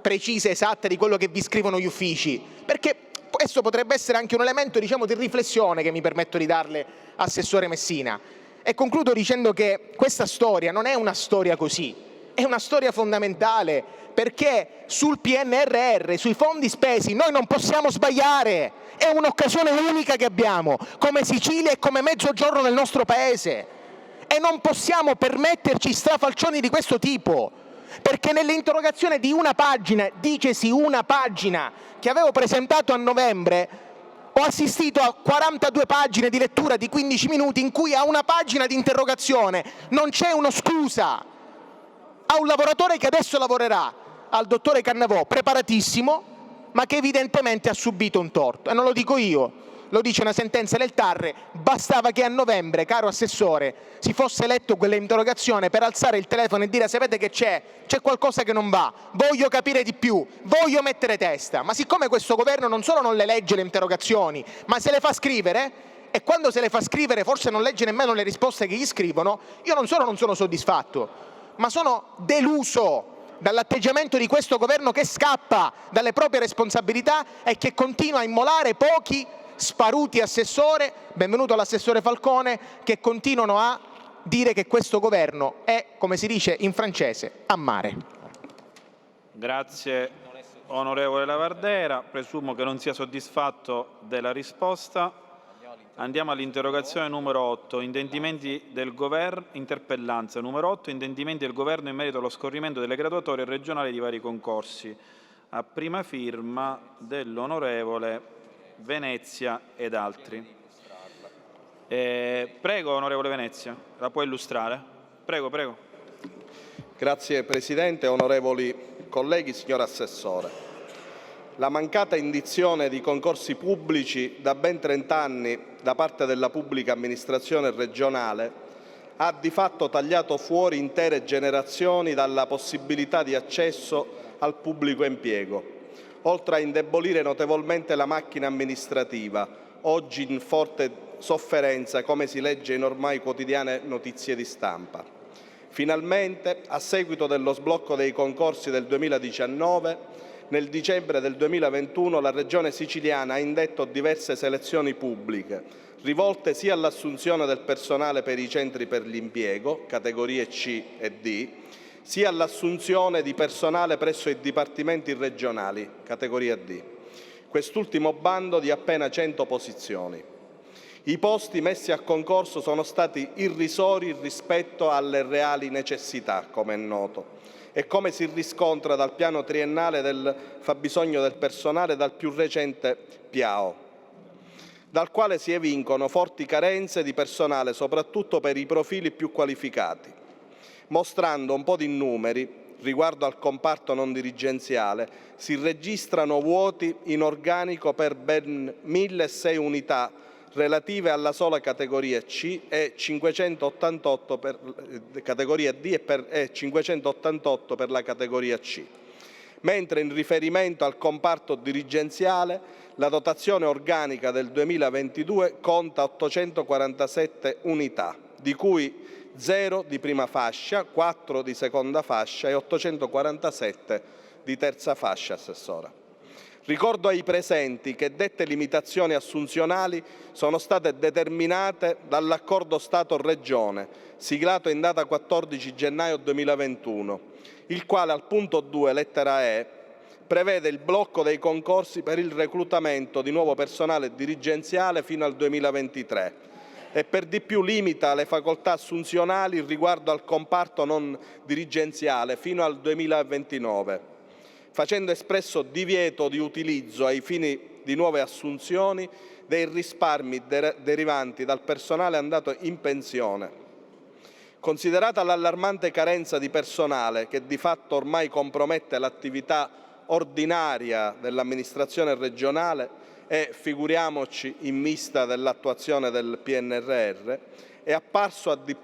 precisa, esatta di quello che vi scrivono gli uffici, perché questo potrebbe essere anche un elemento, diciamo, di riflessione che mi permetto di darle, Assessore Messina. E concludo dicendo che questa storia non è una storia così, è una storia fondamentale, perché sul PNRR, sui fondi spesi, noi non possiamo sbagliare. È un'occasione unica che abbiamo, come Sicilia e come Mezzogiorno nel nostro Paese. E non possiamo permetterci strafalcioni di questo tipo, perché nell'interrogazione di una pagina, dicesi una pagina, che avevo presentato a novembre, ho assistito a 42 pagine di lettura di 15 minuti in cui a una pagina di interrogazione non c'è una scusa a un lavoratore che adesso lavorerà, al dottore Cannavò, preparatissimo, ma che evidentemente ha subito un torto. E non lo dico io, lo dice una sentenza del TAR. Bastava che a novembre, caro Assessore, si fosse letto quell'interrogazione per alzare il telefono e dire: sapete che c'è qualcosa che non va, voglio capire di più, voglio mettere testa. Ma siccome questo governo non solo non le legge le interrogazioni, ma se le fa scrivere, e quando se le fa scrivere forse non legge nemmeno le risposte che gli scrivono, io non solo non sono soddisfatto, ma sono deluso dall'atteggiamento di questo governo che scappa dalle proprie responsabilità e che continua a immolare pochi sparuti. Assessore, benvenuto all'assessore Falcone, che continuano a dire che questo governo è, come si dice in francese, a mare. Grazie. onorevole Lavardera. Presumo che non sia soddisfatto della risposta. Andiamo all'interrogazione numero 8, interpellanza numero 8, intendimenti del Governo in merito allo scorrimento delle graduatorie regionali di vari concorsi, a prima firma dell'onorevole Venezia ed altri. Prego, onorevole Venezia, la può illustrare? Prego, prego. Grazie Presidente, onorevoli colleghi, signor Assessore. La mancata indizione di concorsi pubblici da ben 30 anni da parte della pubblica amministrazione regionale ha di fatto tagliato fuori intere generazioni dalla possibilità di accesso al pubblico impiego, oltre a indebolire notevolmente la macchina amministrativa, oggi in forte sofferenza, come si legge in ormai quotidiane notizie di stampa. Finalmente, a seguito dello sblocco dei concorsi del 2019, nel dicembre del 2021 la Regione Siciliana ha indetto diverse selezioni pubbliche, rivolte sia all'assunzione del personale per i centri per l'impiego, categorie C e D, sia all'assunzione di personale presso i dipartimenti regionali, categoria D. Quest'ultimo bando di appena 100 posizioni. I posti messi a concorso sono stati irrisori rispetto alle reali necessità, come è noto, e come si riscontra dal piano triennale del fabbisogno del personale e dal più recente PIAO, dal quale si evincono forti carenze di personale, soprattutto per i profili più qualificati, mostrando un po' di numeri riguardo al comparto non dirigenziale. Si registrano vuoti in organico per ben 1.006 unità relative alla sola categoria C e 588 per categoria D e 588 per la categoria C. Mentre in riferimento al comparto dirigenziale la dotazione organica del 2022 conta 847 unità, di cui 0 di prima fascia, 4 di seconda fascia e 847 di terza fascia, Assessora. Ricordo ai presenti che dette limitazioni assunzionali sono state determinate dall'accordo Stato-Regione, siglato in data 14 gennaio 2021, il quale al punto 2, lettera E, prevede il blocco dei concorsi per il reclutamento di nuovo personale dirigenziale fino al 2023 e per di più limita le facoltà assunzionali riguardo al comparto non dirigenziale fino al 2029. Facendo espresso divieto di utilizzo ai fini di nuove assunzioni dei risparmi derivanti dal personale andato in pensione. Considerata l'allarmante carenza di personale che di fatto ormai compromette l'attività ordinaria dell'amministrazione regionale e, figuriamoci, in vista dell'attuazione del PNRR, è apparso a dir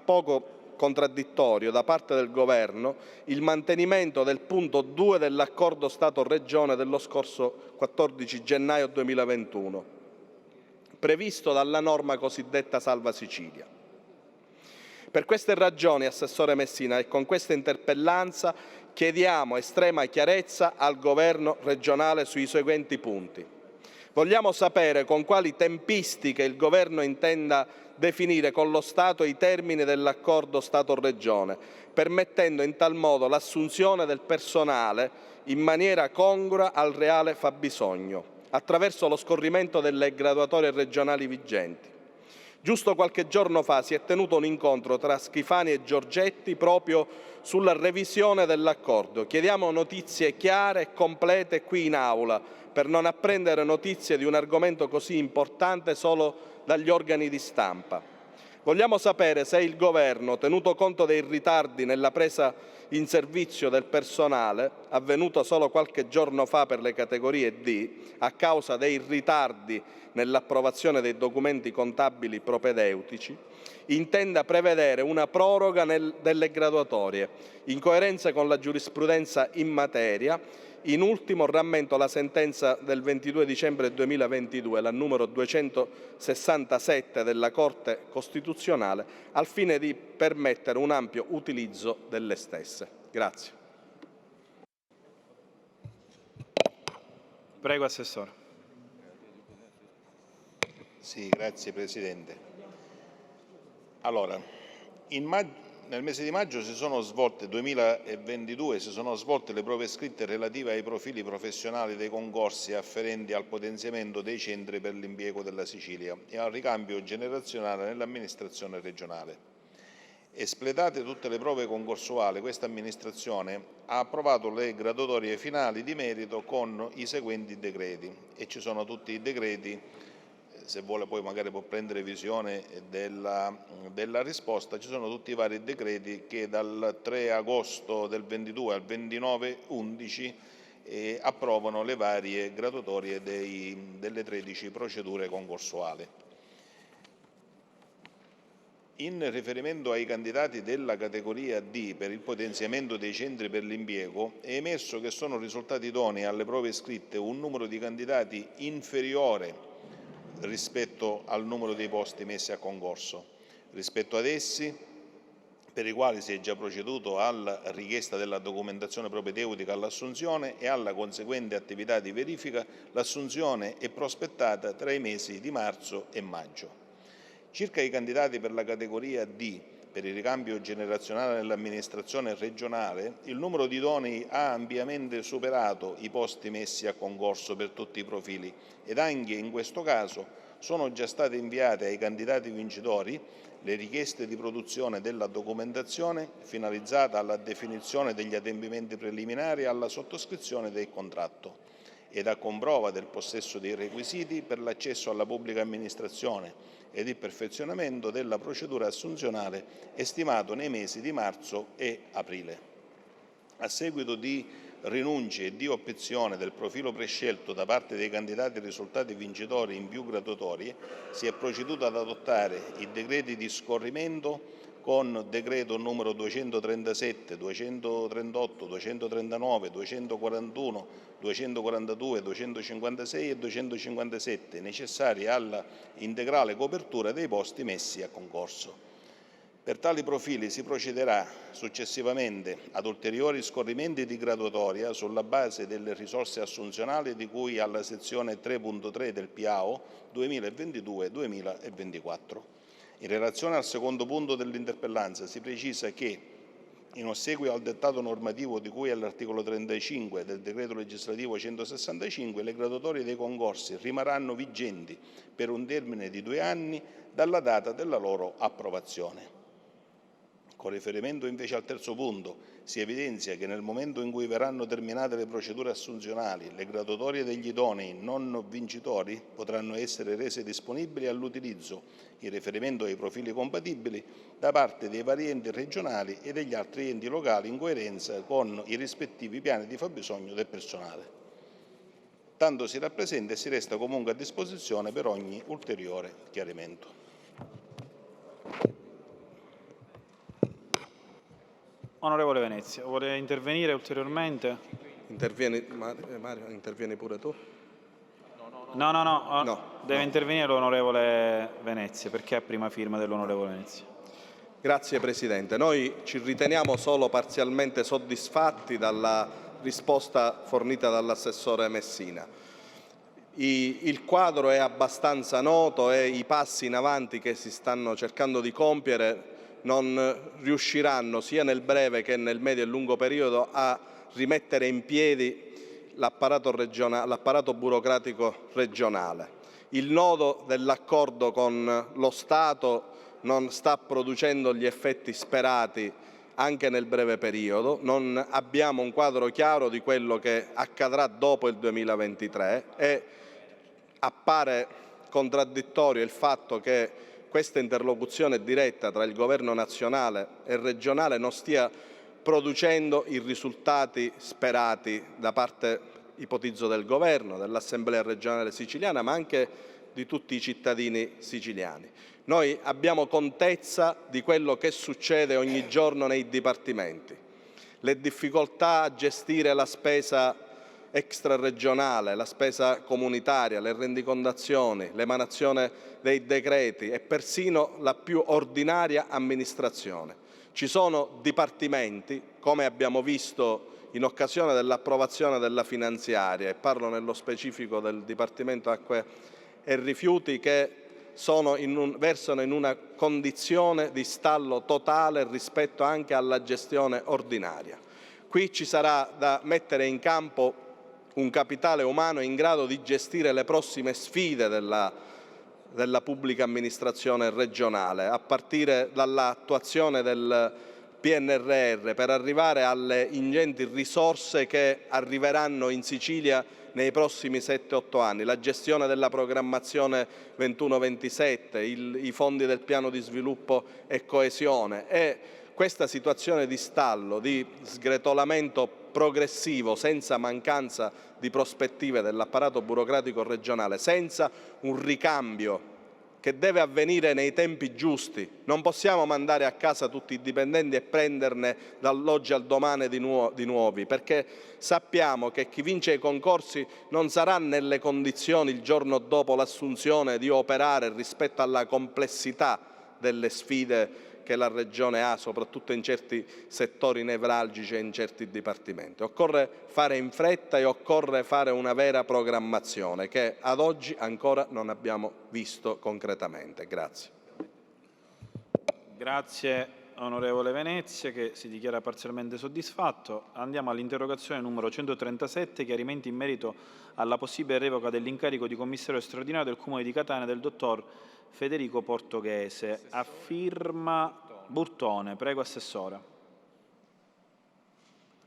poco contraddittorio da parte del Governo il mantenimento del punto 2 dell'accordo Stato-Regione dello scorso 14 gennaio 2021, previsto dalla norma cosiddetta Salva Sicilia. Per queste ragioni, Assessore Messina, e con questa interpellanza chiediamo estrema chiarezza al Governo regionale sui seguenti punti. Vogliamo sapere con quali tempistiche il Governo intenda definire con lo Stato i termini dell'accordo Stato-Regione, permettendo in tal modo l'assunzione del personale in maniera congrua al reale fabbisogno, attraverso lo scorrimento delle graduatorie regionali vigenti. Giusto qualche giorno fa si è tenuto un incontro tra Schifani e Giorgetti proprio sulla revisione dell'accordo. Chiediamo notizie chiare e complete qui in Aula, per non apprendere notizie di un argomento così importante solo dagli organi di stampa. Vogliamo sapere se il Governo, tenuto conto dei ritardi nella presa in servizio del personale, avvenuto solo qualche giorno fa per le categorie D, a causa dei ritardi nell'approvazione dei documenti contabili propedeutici, intenda prevedere una proroga delle graduatorie, in coerenza con la giurisprudenza in materia. In ultimo rammento la sentenza del 22 dicembre 2022, la numero 267 della Corte Costituzionale, al fine di permettere un ampio utilizzo delle stesse. Grazie. Prego, Assessore. Sì, grazie Presidente. Allora, nel mese di maggio 2022 si sono svolte le prove scritte relative ai profili professionali dei concorsi afferenti al potenziamento dei centri per l'impiego della Sicilia e al ricambio generazionale nell'amministrazione regionale. Espletate tutte le prove concorsuali, questa amministrazione ha approvato le graduatorie finali di merito con i seguenti decreti, e ci sono tutti i decreti. Se vuole poi magari può prendere visione della risposta. Ci sono tutti i vari decreti che dal 3 agosto del 22 al 29/11 approvano le varie graduatorie delle 13 procedure concorsuali. In riferimento ai candidati della categoria D per il potenziamento dei centri per l'impiego, è emerso che sono risultati idonei alle prove scritte un numero di candidati inferiore rispetto al numero dei posti messi a concorso. Rispetto ad essi, per i quali si è già proceduto alla richiesta della documentazione propedeutica all'assunzione e alla conseguente attività di verifica, l'assunzione è prospettata tra i mesi di marzo e maggio. Circa i candidati per la categoria D, per il ricambio generazionale nell'amministrazione regionale, il numero di idonei ha ampiamente superato i posti messi a concorso per tutti i profili ed anche in questo caso sono già state inviate ai candidati vincitori le richieste di produzione della documentazione finalizzata alla definizione degli adempimenti preliminari e alla sottoscrizione del contratto ed a comprova del possesso dei requisiti per l'accesso alla pubblica amministrazione ed il perfezionamento della procedura assunzionale estimato nei mesi di marzo e aprile. A seguito di rinunce e di obiezione del profilo prescelto da parte dei candidati risultati vincitori in più graduatorie, si è proceduto ad adottare i decreti di scorrimento con decreto numero 237, 238, 239, 241, 242, 256 e 257, necessari alla integrale copertura dei posti messi a concorso. Per tali profili si procederà successivamente ad ulteriori scorrimenti di graduatoria sulla base delle risorse assunzionali di cui alla sezione 3.3 del PAO 2022-2024. In relazione al secondo punto dell'interpellanza si precisa che, in ossequio al dettato normativo di cui all'articolo 35 del decreto legislativo 165, le graduatorie dei concorsi rimarranno vigenti per un termine di 2 anni dalla data della loro approvazione. Con riferimento invece al terzo punto, si evidenzia che nel momento in cui verranno terminate le procedure assunzionali, le graduatorie degli idonei non vincitori potranno essere rese disponibili all'utilizzo, in riferimento ai profili compatibili, da parte dei vari enti regionali e degli altri enti locali in coerenza con i rispettivi piani di fabbisogno del personale. Tanto si rappresenta e si resta comunque a disposizione per ogni ulteriore chiarimento. Onorevole Venezia, vuole intervenire ulteriormente? Mario, intervieni pure tu? No. Deve intervenire l'onorevole Venezia, perché ha prima firma dell'onorevole Venezia. Grazie Presidente. Noi ci riteniamo solo parzialmente soddisfatti dalla risposta fornita dall'assessore Messina. Il quadro è abbastanza noto e i passi in avanti che si stanno cercando di compiere non riusciranno, sia nel breve che nel medio e lungo periodo, a rimettere in piedi l'apparato burocratico regionale. Il nodo dell'accordo con lo Stato non sta producendo gli effetti sperati anche nel breve periodo, non abbiamo un quadro chiaro di quello che accadrà dopo il 2023 e appare contraddittorio il fatto che questa interlocuzione diretta tra il Governo nazionale e regionale non stia producendo i risultati sperati da parte, ipotizzo, del Governo, dell'Assemblea regionale siciliana, ma anche di tutti i cittadini siciliani. Noi abbiamo contezza di quello che succede ogni giorno nei dipartimenti. Le difficoltà a gestire la spesa extraregionale, la spesa comunitaria, le rendicontazioni, l'emanazione dei decreti e persino la più ordinaria amministrazione. Ci sono dipartimenti, come abbiamo visto in occasione dell'approvazione della finanziaria, e parlo nello specifico del Dipartimento Acque e Rifiuti, che versano in una condizione di stallo totale rispetto anche alla gestione ordinaria. Qui ci sarà da mettere in campo un capitale umano in grado di gestire le prossime sfide della pubblica amministrazione regionale, a partire dall'attuazione del PNRR, per arrivare alle ingenti risorse che arriveranno in Sicilia nei prossimi 7-8 anni, la gestione della programmazione 21-27, i fondi del piano di sviluppo e coesione. E questa situazione di stallo, di sgretolamento progressivo, senza mancanza di prospettive dell'apparato burocratico regionale, senza un ricambio che deve avvenire nei tempi giusti. Non possiamo mandare a casa tutti i dipendenti e prenderne dall'oggi al domani di nuovi, perché sappiamo che chi vince i concorsi non sarà nelle condizioni il giorno dopo l'assunzione di operare rispetto alla complessità delle sfide che la Regione ha, soprattutto in certi settori nevralgici e in certi dipartimenti. Occorre fare in fretta e occorre fare una vera programmazione che ad oggi ancora non abbiamo visto concretamente. Grazie. Grazie onorevole Venezia, che si dichiara parzialmente soddisfatto. Andiamo all'interrogazione numero 137, chiarimenti in merito alla possibile revoca dell'incarico di commissario straordinario del Comune di Catania del dottor Federico Portoghese, a firma Burtone. Prego, Assessore.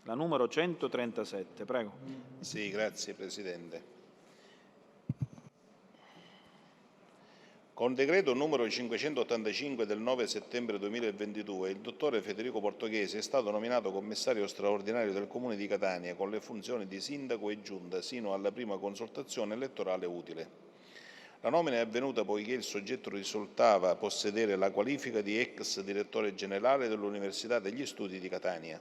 La numero 137, prego. Sì, grazie Presidente. Con decreto numero 585 del 9 settembre 2022, il dottore Federico Portoghese è stato nominato commissario straordinario del Comune di Catania con le funzioni di sindaco e giunta sino alla prima consultazione elettorale utile. La nomina è avvenuta poiché il soggetto risultava possedere la qualifica di ex direttore generale dell'Università degli Studi di Catania.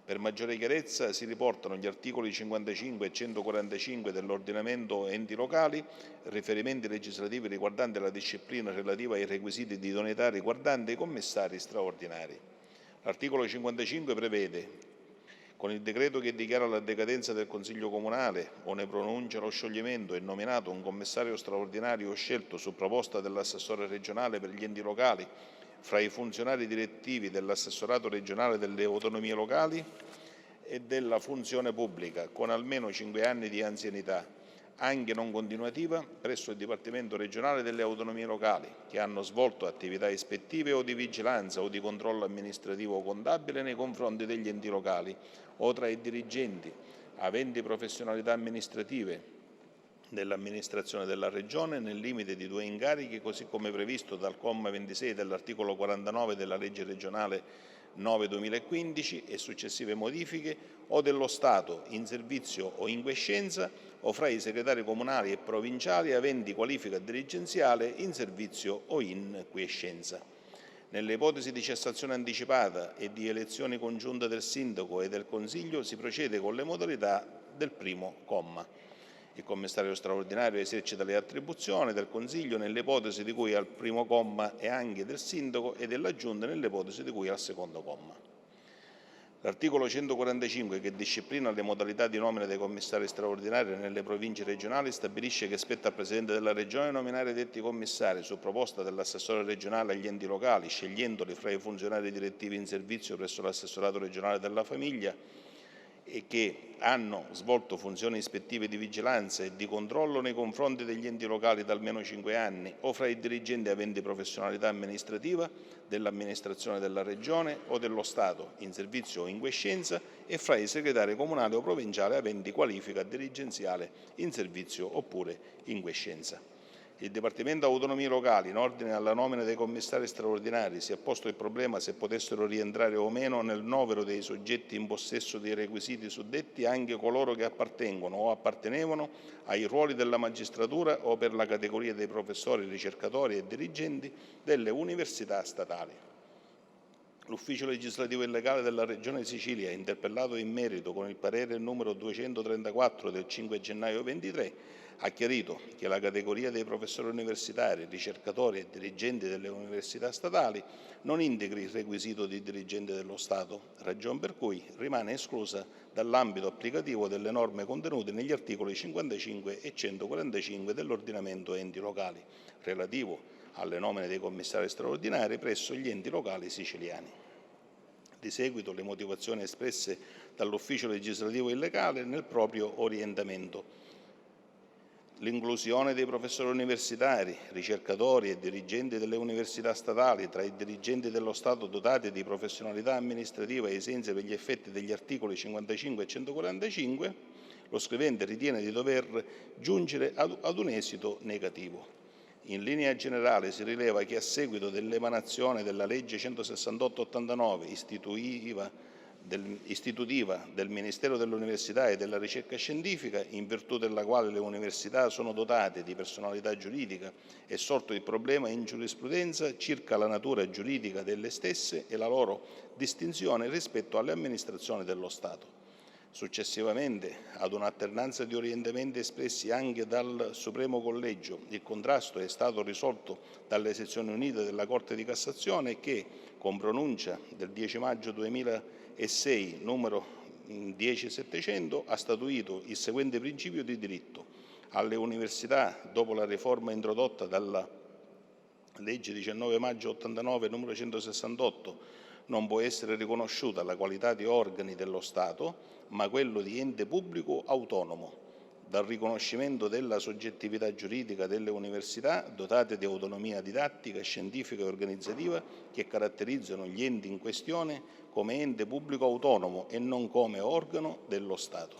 Per maggiore chiarezza si riportano gli articoli 55 e 145 dell'ordinamento enti locali, riferimenti legislativi riguardanti la disciplina relativa ai requisiti di idoneità riguardanti i commissari straordinari. L'articolo 55 prevede: con il decreto che dichiara la decadenza del Consiglio Comunale o ne pronuncia lo scioglimento è nominato un commissario straordinario scelto su proposta dell'assessore regionale per gli enti locali fra i funzionari direttivi dell'assessorato regionale delle autonomie locali e della funzione pubblica, con almeno 5 anni di anzianità, anche non continuativa, presso il Dipartimento regionale delle autonomie locali, che hanno svolto attività ispettive o di vigilanza o di controllo amministrativo o contabile nei confronti degli enti locali o tra i dirigenti aventi professionalità amministrative dell'amministrazione della Regione nel limite di 2 incarichi, così come previsto dal comma 26 dell'articolo 49 della legge regionale 9/2015 e successive modifiche, o dello Stato in servizio o in quiescenza, o fra i segretari comunali e provinciali aventi qualifica dirigenziale in servizio o in quiescenza. Nelle ipotesi di cessazione anticipata e di elezioni congiunte del sindaco e del Consiglio si procede con le modalità del primo comma. Il commissario straordinario esercita le attribuzioni del Consiglio nelle ipotesi di cui al primo comma e anche del sindaco e della Giunta nelle ipotesi di cui al secondo comma. L'articolo 145, che disciplina le modalità di nomina dei commissari straordinari nelle province regionali, stabilisce che spetta al Presidente della Regione nominare detti commissari su proposta dell'assessore regionale agli enti locali, scegliendoli fra i funzionari direttivi in servizio presso l'assessorato regionale della famiglia e che hanno svolto funzioni ispettive di vigilanza e di controllo nei confronti degli enti locali da almeno 5 anni o fra i dirigenti aventi professionalità amministrativa dell'amministrazione della Regione o dello Stato in servizio o in quiescenza e fra i segretari comunali o provinciali aventi qualifica dirigenziale in servizio oppure in quiescenza. Il Dipartimento Autonomie Locali, in ordine alla nomina dei commissari straordinari, si è posto il problema se potessero rientrare o meno nel novero dei soggetti in possesso dei requisiti suddetti anche coloro che appartengono o appartenevano ai ruoli della magistratura o per la categoria dei professori, ricercatori e dirigenti delle università statali. L'Ufficio legislativo e legale della Regione Sicilia, interpellato in merito con il parere numero 234 del 5 gennaio 23, ha chiarito che la categoria dei professori universitari, ricercatori e dirigenti delle università statali non integri il requisito di dirigente dello Stato, ragion per cui rimane esclusa dall'ambito applicativo delle norme contenute negli articoli 55 e 145 dell'ordinamento enti locali, relativo alle nomine dei commissari straordinari presso gli enti locali siciliani. Di seguito le motivazioni espresse dall'Ufficio legislativo illegale nel proprio orientamento. L'inclusione dei professori universitari, ricercatori e dirigenti delle università statali tra i dirigenti dello Stato dotati di professionalità amministrativa ai sensi per gli effetti degli articoli 55 e 145, lo scrivente ritiene di dover giungere ad un esito negativo. In linea generale si rileva che a seguito dell'emanazione della legge 168/89 istitutiva del Ministero dell'Università e della Ricerca Scientifica, in virtù della quale le università sono dotate di personalità giuridica, è sorto il problema in giurisprudenza circa la natura giuridica delle stesse e la loro distinzione rispetto alle amministrazioni dello Stato. Successivamente, ad un'alternanza di orientamenti espressi anche dal Supremo Collegio, il contrasto è stato risolto dalle sezioni unite della Corte di Cassazione che, con pronuncia del 10 maggio 2006, numero 10700, ha statuito il seguente principio di diritto. Alle università, dopo la riforma introdotta dalla legge 19 maggio 89, numero 168, non può essere riconosciuta la qualità di organi dello Stato, ma quello di ente pubblico autonomo. Dal riconoscimento della soggettività giuridica delle università, dotate di autonomia didattica, scientifica e organizzativa, che caratterizzano gli enti in questione come ente pubblico autonomo e non come organo dello Stato.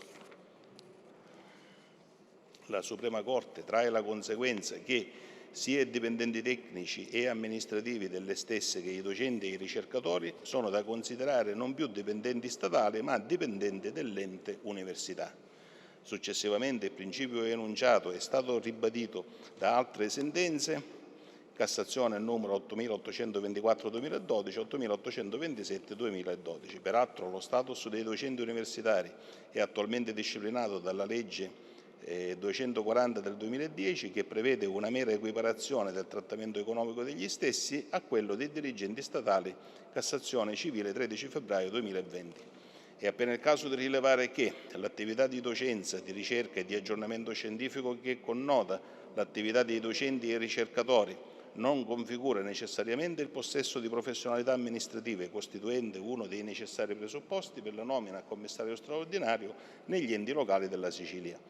La Suprema Corte trae la conseguenza che sia i dipendenti tecnici e amministrativi delle stesse che i docenti e i ricercatori sono da considerare non più dipendenti statali ma dipendenti dell'ente università. Successivamente il principio enunciato è stato ribadito da altre sentenze, Cassazione numero 8824/2012 e 8827/2012. Peraltro lo status dei docenti universitari è attualmente disciplinato dalla legge 240 del 2010, che prevede una mera equiparazione del trattamento economico degli stessi a quello dei dirigenti statali, Cassazione civile 13 febbraio 2020. È appena il caso di rilevare che l'attività di docenza, di ricerca e di aggiornamento scientifico che connota l'attività dei docenti e ricercatori non configura necessariamente il possesso di professionalità amministrative, costituente uno dei necessari presupposti per la nomina a commissario straordinario negli enti locali della Sicilia.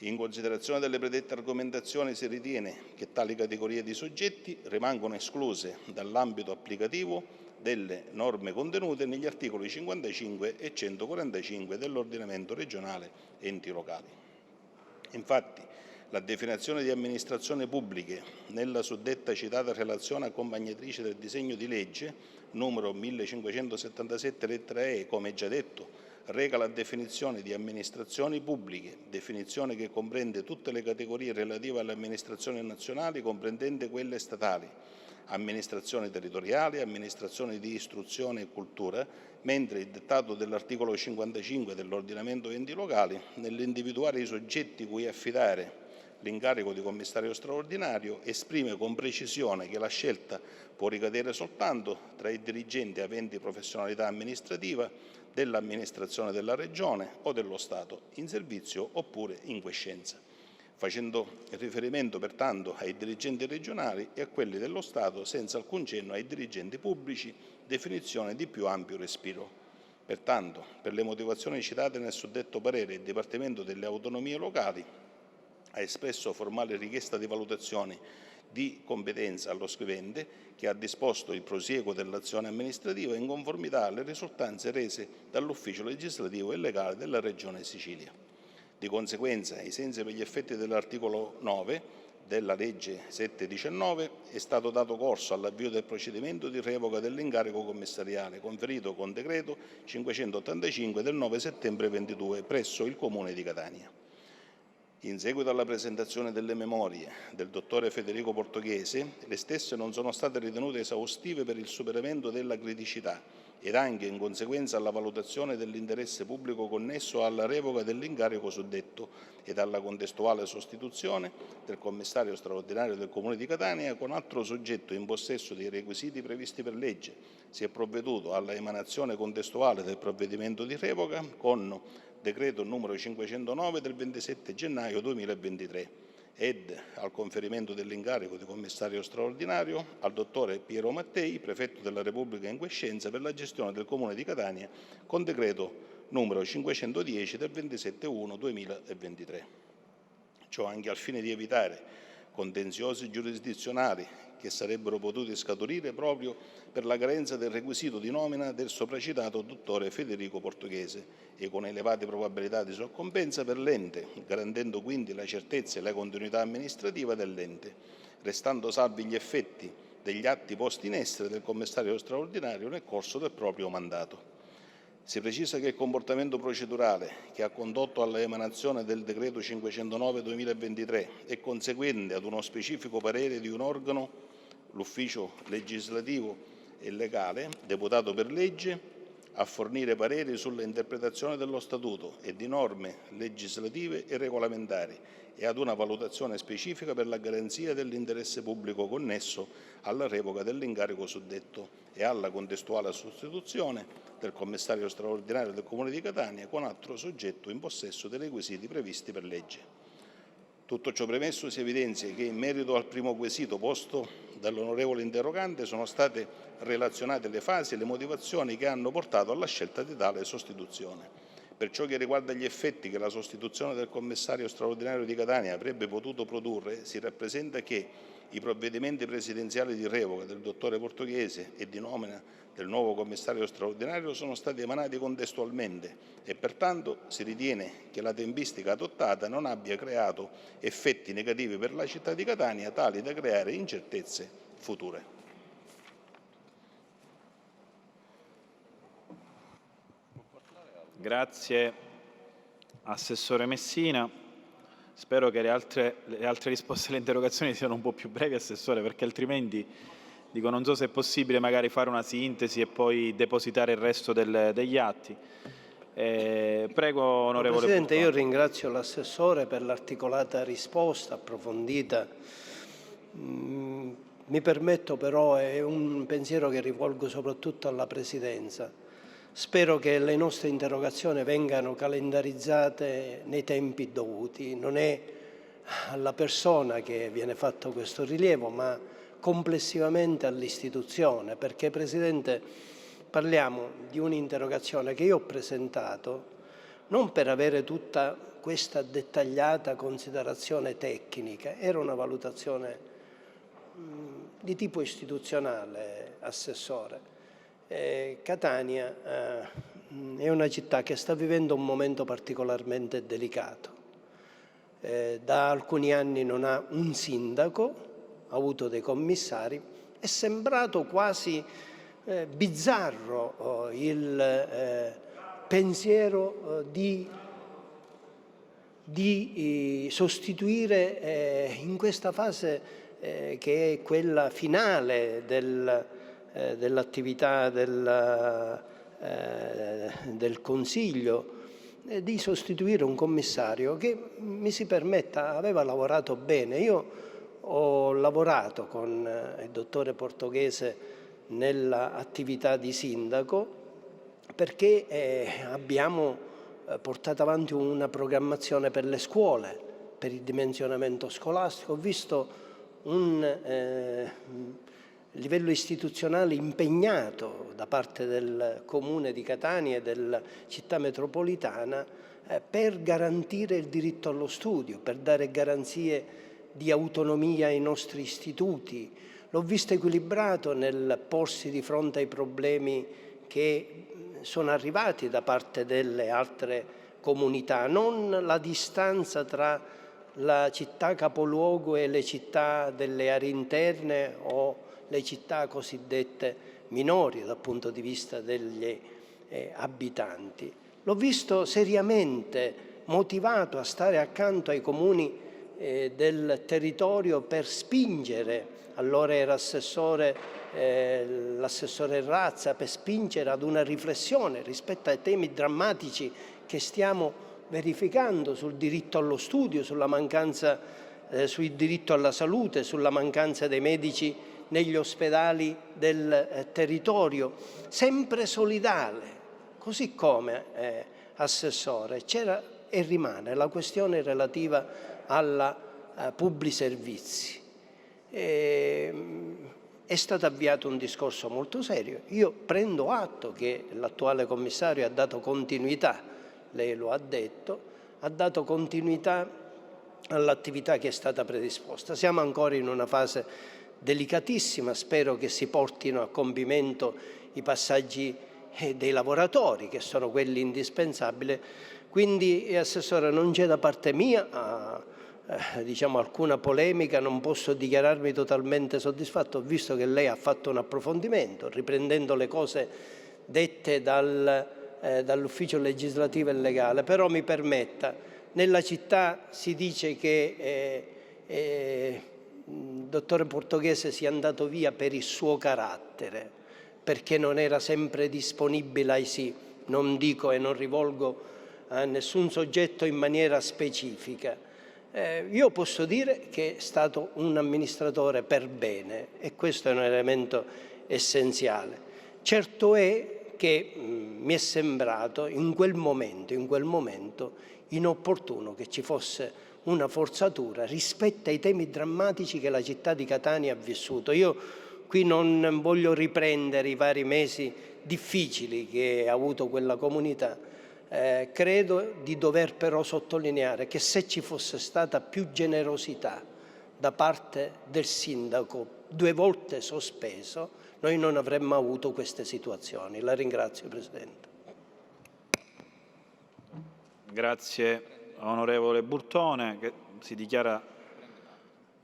In considerazione delle predette argomentazioni si ritiene che tali categorie di soggetti rimangono escluse dall'ambito applicativo delle norme contenute negli articoli 55 e 145 dell'ordinamento regionale enti locali. Infatti, la definizione di amministrazioni pubbliche nella suddetta citata relazione accompagnatrice del disegno di legge numero 1577 lettera E, come già detto, reca la definizione di amministrazioni pubbliche, definizione che comprende tutte le categorie relative alle amministrazioni nazionali, comprendente quelle statali, amministrazioni territoriali, amministrazioni di istruzione e cultura, mentre il dettato dell'articolo 55 dell'ordinamento enti locali, nell'individuare i soggetti cui affidare l'incarico di commissario straordinario, esprime con precisione che la scelta può ricadere soltanto tra i dirigenti aventi professionalità amministrativa dell'amministrazione della Regione o dello Stato, in servizio oppure in quiescenza, facendo riferimento pertanto ai dirigenti regionali e a quelli dello Stato senza alcun cenno ai dirigenti pubblici, definizione di più ampio respiro. Pertanto, per le motivazioni citate nel suddetto parere, il Dipartimento delle Autonomie Locali ha espresso formale richiesta di valutazione di competenza allo scrivente, che ha disposto il prosieguo dell'azione amministrativa in conformità alle risultanze rese dall'Ufficio legislativo e legale della Regione Sicilia. Di conseguenza, ai sensi per gli effetti dell'articolo 9 della legge 719, è stato dato corso all'avvio del procedimento di revoca dell'incarico commissariale conferito con decreto 585 del 9 settembre 22 presso il Comune di Catania. In seguito alla presentazione delle memorie del dottore Federico Portoghese, le stesse non sono state ritenute esaustive per il superamento della criticità ed anche in conseguenza alla valutazione dell'interesse pubblico connesso alla revoca dell'incarico suddetto ed alla contestuale sostituzione del commissario straordinario del Comune di Catania con altro soggetto in possesso dei requisiti previsti per legge, si è provveduto alla emanazione contestuale del provvedimento di revoca con decreto numero 509 del 27 gennaio 2023 ed al conferimento dell'incarico di commissario straordinario al dottore Piero Mattei, prefetto della Repubblica in quiescenza per la gestione del Comune di Catania con decreto numero 510 del 27/1/2023. Ciò anche al fine di evitare contenziosi giurisdizionali che sarebbero potuti scaturire proprio per la carenza del requisito di nomina del sopracitato dottore Federico Portoghese e con elevate probabilità di soccombenza per l'ente, garantendo quindi la certezza e la continuità amministrativa dell'ente, restando salvi gli effetti degli atti posti in essere del commissario straordinario nel corso del proprio mandato. Si precisa che il comportamento procedurale che ha condotto all'emanazione del decreto 509/2023 è conseguente ad uno specifico parere di un organo, l'ufficio legislativo e legale, deputato per legge a fornire pareri sulle interpretazioni dello Statuto e di norme legislative e regolamentari e ad una valutazione specifica per la garanzia dell'interesse pubblico connesso alla revoca dell'incarico suddetto e alla contestuale sostituzione del commissario straordinario del Comune di Catania con altro soggetto in possesso dei requisiti previsti per legge. Tutto ciò premesso, si evidenzia che in merito al primo quesito posto dall'onorevole interrogante sono state relazionate le fasi e le motivazioni che hanno portato alla scelta di tale sostituzione. Per ciò che riguarda gli effetti che la sostituzione del commissario straordinario di Catania avrebbe potuto produrre, si rappresenta che i provvedimenti presidenziali di revoca del dottore Portoghese e di nomina del nuovo commissario straordinario sono stati emanati contestualmente e pertanto si ritiene che la tempistica adottata non abbia creato effetti negativi per la città di Catania tali da creare incertezze future. Grazie Assessore Messina. Spero che le altre risposte alle interrogazioni siano un po' più brevi, Assessore, perché altrimenti non so se è possibile magari fare una sintesi e poi depositare il resto degli atti. Prego, onorevole Presidente, Burton. io ringrazio l'Assessore per l'articolata risposta approfondita. Mi permetto però, è un pensiero che rivolgo soprattutto alla Presidenza. Spero che le nostre interrogazioni vengano calendarizzate nei tempi dovuti. Non è alla persona che viene fatto questo rilievo, ma complessivamente all'istituzione, perché, Presidente, parliamo di un'interrogazione che io ho presentato non per avere tutta questa dettagliata considerazione tecnica, era una valutazione di tipo istituzionale, Assessore. Catania è una città che sta vivendo un momento particolarmente delicato. Da alcuni anni non ha un sindaco, ha avuto dei commissari, è sembrato quasi bizzarro il pensiero di sostituire in questa fase che è quella finale dell'attività del Consiglio, di sostituire un commissario che, mi si permetta, aveva lavorato bene. Io ho lavorato con il dottore Portoghese nell'attività di sindaco perché abbiamo portato avanti una programmazione per le scuole, per il dimensionamento scolastico. Ho visto un livello istituzionale impegnato da parte del Comune di Catania e della città metropolitana per garantire il diritto allo studio, per dare garanzie di autonomia ai nostri istituti. L'ho visto equilibrato nel porsi di fronte ai problemi che sono arrivati da parte delle altre comunità, non la distanza tra la città capoluogo e le città delle aree interne o le città cosiddette minori dal punto di vista degli abitanti. L'ho visto seriamente motivato a stare accanto ai comuni del territorio per spingere, allora era l'assessore Razza, per spingere ad una riflessione rispetto ai temi drammatici che stiamo verificando sul diritto allo studio, sulla mancanza, sul diritto alla salute, sulla mancanza dei medici negli ospedali del territorio, sempre solidale, così come Assessore. C'era e rimane la questione relativa alla pubblici servizi. È stato avviato un discorso molto serio. Io prendo atto che l'attuale commissario ha dato continuità, lei lo ha detto, ha dato continuità all'attività che è stata predisposta. Siamo ancora in una fase delicatissima, spero che si portino a compimento i passaggi dei lavoratori, che sono quelli indispensabili. Quindi, Assessore, non c'è da parte mia diciamo alcuna polemica, non posso dichiararmi totalmente soddisfatto. Ho visto che lei ha fatto un approfondimento, riprendendo le cose dette dall'ufficio legislativo e legale, però mi permetta, nella città si dice che il dottore Portoghese sia andato via per il suo carattere, perché non era sempre disponibile ai sì. Non dico e non rivolgo a nessun soggetto in maniera specifica. Io posso dire che è stato un amministratore per bene e questo è un elemento essenziale. Certo è che mi è sembrato in quel momento inopportuno che ci fosse una forzatura rispetto ai temi drammatici che la città di Catania ha vissuto. Io qui non voglio riprendere i vari mesi difficili che ha avuto quella comunità. Credo di dover però sottolineare che se ci fosse stata più generosità da parte del sindaco, 2 volte sospeso, noi non avremmo avuto queste situazioni. La ringrazio, Presidente. Grazie onorevole Burtone, che si dichiara,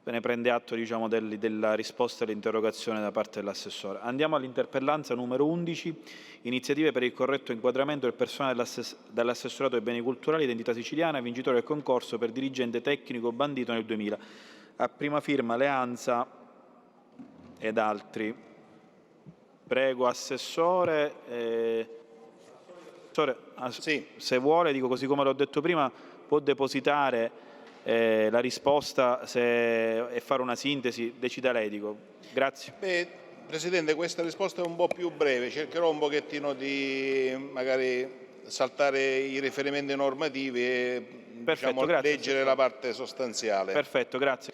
ne prende atto della risposta all'interrogazione da parte dell'assessore. Andiamo all'interpellanza numero 11, iniziative per il corretto inquadramento del personale dell'assessorato ai beni culturali identità siciliana, vincitore del concorso per dirigente tecnico bandito nel 2000. A prima firma Leanza ed altri. Prego Assessore. Sì. Se vuole, dico così come l'ho detto prima, può depositare la risposta e fare una sintesi, decida lei, dico. Grazie. Presidente, questa risposta è un po' più breve, cercherò un pochettino di magari saltare i riferimenti normativi e leggere la parte sostanziale. Perfetto, grazie.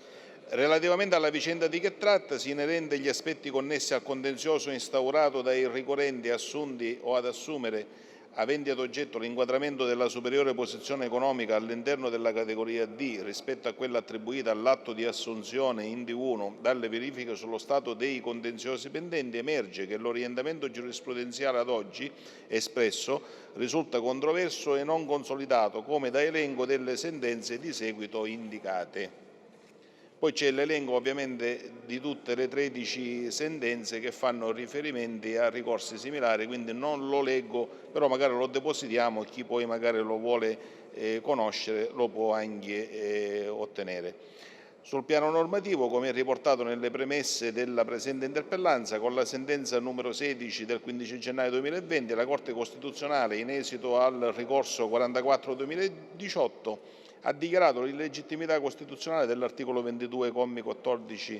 Relativamente alla vicenda di che trattasi, inerente agli aspetti connessi al contenzioso instaurato dai ricorrenti assunti o ad assumere aventi ad oggetto l'inquadramento della superiore posizione economica all'interno della categoria D rispetto a quella attribuita all'atto di assunzione in D1, dalle verifiche sullo stato dei contenziosi pendenti emerge che l'orientamento giurisprudenziale ad oggi espresso risulta controverso e non consolidato, come da elenco delle sentenze di seguito indicate. Poi c'è l'elenco ovviamente di tutte le 13 sentenze che fanno riferimenti a ricorsi similari, quindi non lo leggo, però magari lo depositiamo, chi poi magari lo vuole conoscere lo può anche ottenere. Sul piano normativo, come è riportato nelle premesse della presente interpellanza, con la sentenza numero 16 del 15 gennaio 2020, la Corte Costituzionale, in esito al ricorso 44-2018, ha dichiarato l'illegittimità costituzionale dell'articolo 22, commi 14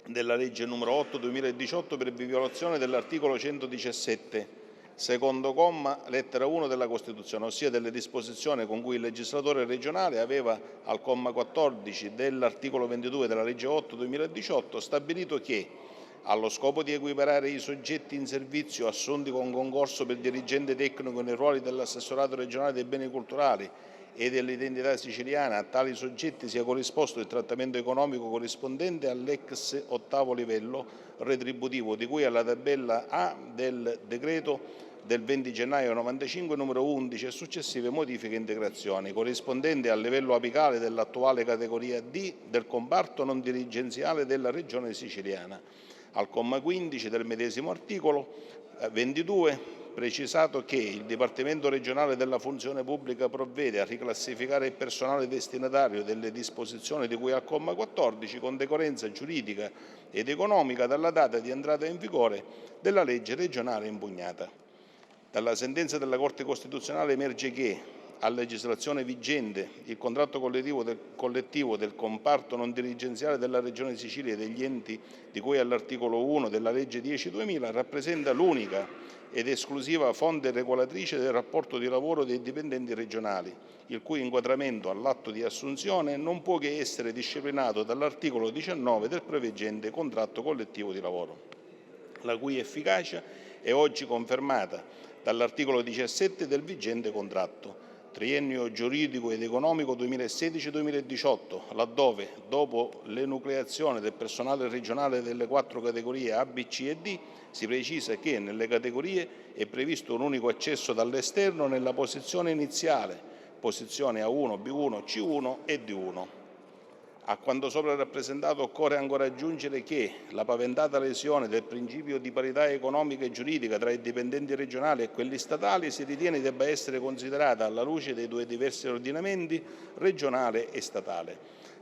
della legge numero 8 2018 per violazione dell'articolo 117, secondo comma, lettera 1 della Costituzione, ossia delle disposizioni con cui il legislatore regionale aveva, al comma 14 dell'articolo 22 della legge 8 2018, stabilito che, allo scopo di equiparare i soggetti in servizio assunti con concorso per dirigente tecnico nei ruoli dell'assessorato regionale dei beni culturali e dell'identità siciliana, a tali soggetti sia corrisposto il trattamento economico corrispondente all'ex 8° livello retributivo di cui alla tabella A del decreto del 20 gennaio 1995 numero 11 e successive modifiche e integrazioni, corrispondente al livello apicale dell'attuale categoria D del comparto non dirigenziale della Regione siciliana. Al comma 15 del medesimo articolo 22, precisato che il Dipartimento regionale della funzione pubblica provvede a riclassificare il personale destinatario delle disposizioni di cui al comma 14 con decorrenza giuridica ed economica dalla data di entrata in vigore della legge regionale impugnata. Dalla sentenza della Corte Costituzionale emerge che, a legislazione vigente, il contratto collettivo del comparto non dirigenziale della Regione Sicilia e degli enti di cui all'articolo 1 della legge 10/2000 rappresenta l'unica ed esclusiva fonte regolatrice del rapporto di lavoro dei dipendenti regionali, il cui inquadramento all'atto di assunzione non può che essere disciplinato dall'articolo 19 del previgente contratto collettivo di lavoro, la cui efficacia è oggi confermata dall'articolo 17 del vigente contratto, triennio giuridico ed economico 2016-2018, laddove, dopo l'enucleazione del personale regionale delle 4 categorie A, B, C e D, si precisa che nelle categorie è previsto un unico accesso dall'esterno nella posizione iniziale, posizione A1, B1, C1 e D1. A quanto sopra rappresentato occorre ancora aggiungere che la paventata lesione del principio di parità economica e giuridica tra i dipendenti regionali e quelli statali si ritiene debba essere considerata alla luce dei due diversi ordinamenti, regionale e statale.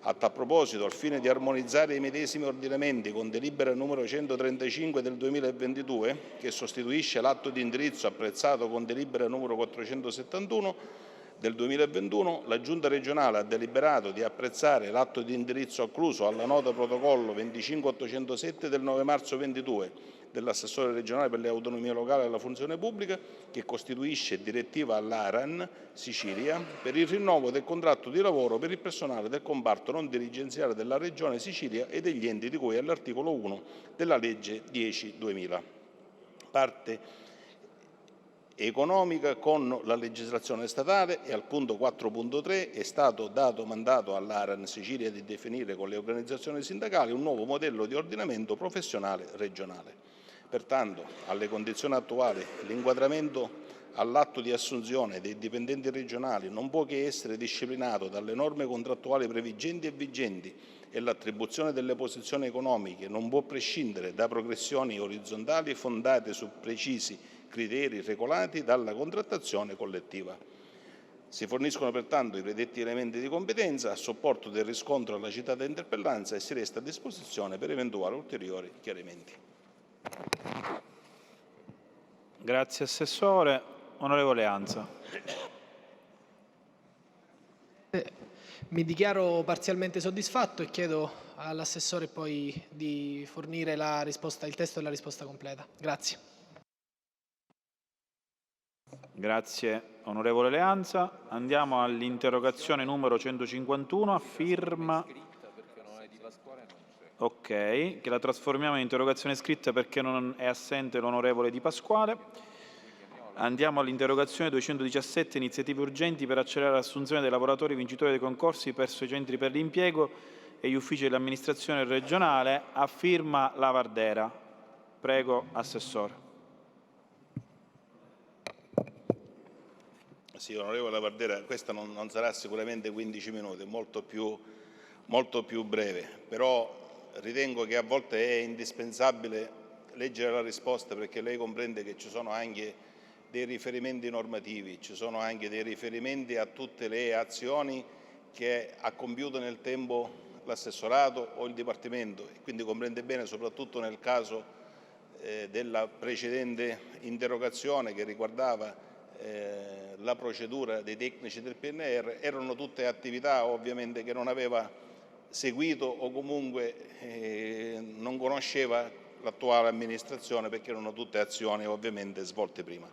A tal proposito, al fine di armonizzare i medesimi ordinamenti con delibera numero 135 del 2022, che sostituisce l'atto di indirizzo apprezzato con delibera numero 471, del 2021, la Giunta regionale ha deliberato di apprezzare l'atto di indirizzo accluso alla nota protocollo 25807 del 9 marzo 22 dell'assessore regionale per le autonomie locali e la funzione pubblica, che costituisce direttiva all'ARAN Sicilia per il rinnovo del contratto di lavoro per il personale del comparto non dirigenziale della Regione Sicilia e degli enti di cui all'articolo 1 della legge 10/2000. Parte economica con la legislazione statale e al punto 4.3 è stato dato mandato all'ARAN Sicilia di definire con le organizzazioni sindacali un nuovo modello di ordinamento professionale regionale. Pertanto, alle condizioni attuali, l'inquadramento all'atto di assunzione dei dipendenti regionali non può che essere disciplinato dalle norme contrattuali previgenti e vigenti e l'attribuzione delle posizioni economiche non può prescindere da progressioni orizzontali fondate su precisi criteri regolati dalla contrattazione collettiva. Si forniscono pertanto i predetti elementi di competenza a supporto del riscontro alla citata interpellanza e si resta a disposizione per eventuali ulteriori chiarimenti. Grazie Assessore. Onorevole Anza. Mi dichiaro parzialmente soddisfatto e chiedo all'Assessore poi di fornire la risposta, il testo e la risposta completa. Grazie. Grazie onorevole Leanza. Andiamo all'interrogazione numero 151 a firma. Ok, che la trasformiamo in interrogazione scritta perché non è assente l'onorevole Di Pasquale. Andiamo all'interrogazione 217, iniziative urgenti per accelerare l'assunzione dei lavoratori vincitori dei concorsi presso i centri per l'impiego e gli uffici dell'amministrazione regionale, a firma Lavardera. Prego, Assessore. Sì, onorevole Lavardera, questa non sarà sicuramente 15 minuti, molto più breve, però ritengo che a volte è indispensabile leggere la risposta perché lei comprende che ci sono anche dei riferimenti normativi, ci sono anche dei riferimenti a tutte le azioni che ha compiuto nel tempo l'assessorato o il Dipartimento e quindi comprende bene, soprattutto nel caso della precedente interrogazione che riguardava la procedura dei tecnici del PNR, erano tutte attività ovviamente che non aveva seguito o comunque non conosceva l'attuale amministrazione perché erano tutte azioni ovviamente svolte prima.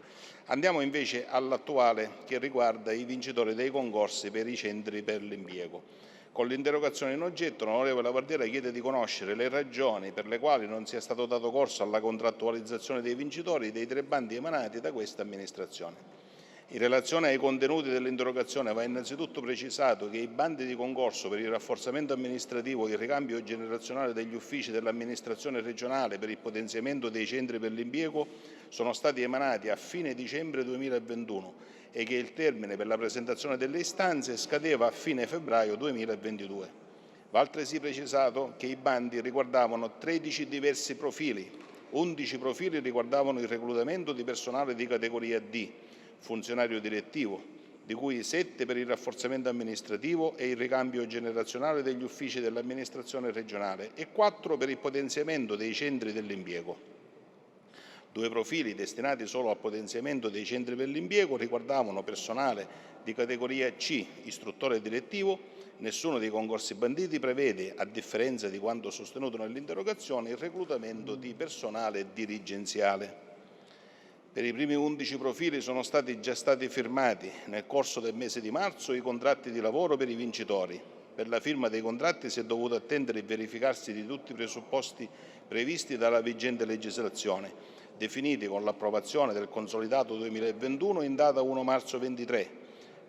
Andiamo invece all'attuale che riguarda i vincitori dei concorsi per i centri per l'impiego. Con l'interrogazione in oggetto l'onorevole Lavardera chiede di conoscere le ragioni per le quali non sia stato dato corso alla contrattualizzazione dei vincitori dei 3 bandi emanati da questa amministrazione. In relazione ai contenuti dell'interrogazione va innanzitutto precisato che i bandi di concorso per il rafforzamento amministrativo e il ricambio generazionale degli uffici dell'amministrazione regionale per il potenziamento dei centri per l'impiego sono stati emanati a fine dicembre 2021 e che il termine per la presentazione delle istanze scadeva a fine febbraio 2022. Va altresì precisato che i bandi riguardavano 13 diversi profili, 11 profili riguardavano il reclutamento di personale di categoria D, funzionario direttivo, di cui 7 per il rafforzamento amministrativo e il ricambio generazionale degli uffici dell'amministrazione regionale e 4 per il potenziamento dei centri dell'impiego. 2 profili destinati solo al potenziamento dei centri per l'impiego riguardavano personale di categoria C, istruttore direttivo. Nessuno dei concorsi banditi prevede, a differenza di quanto sostenuto nell'interrogazione, il reclutamento di personale dirigenziale. Per i primi 11 profili sono già stati firmati nel corso del mese di marzo i contratti di lavoro per i vincitori. Per la firma dei contratti si è dovuto attendere il verificarsi di tutti i presupposti previsti dalla vigente legislazione, definiti con l'approvazione del consolidato 2021 in data 1 marzo 23.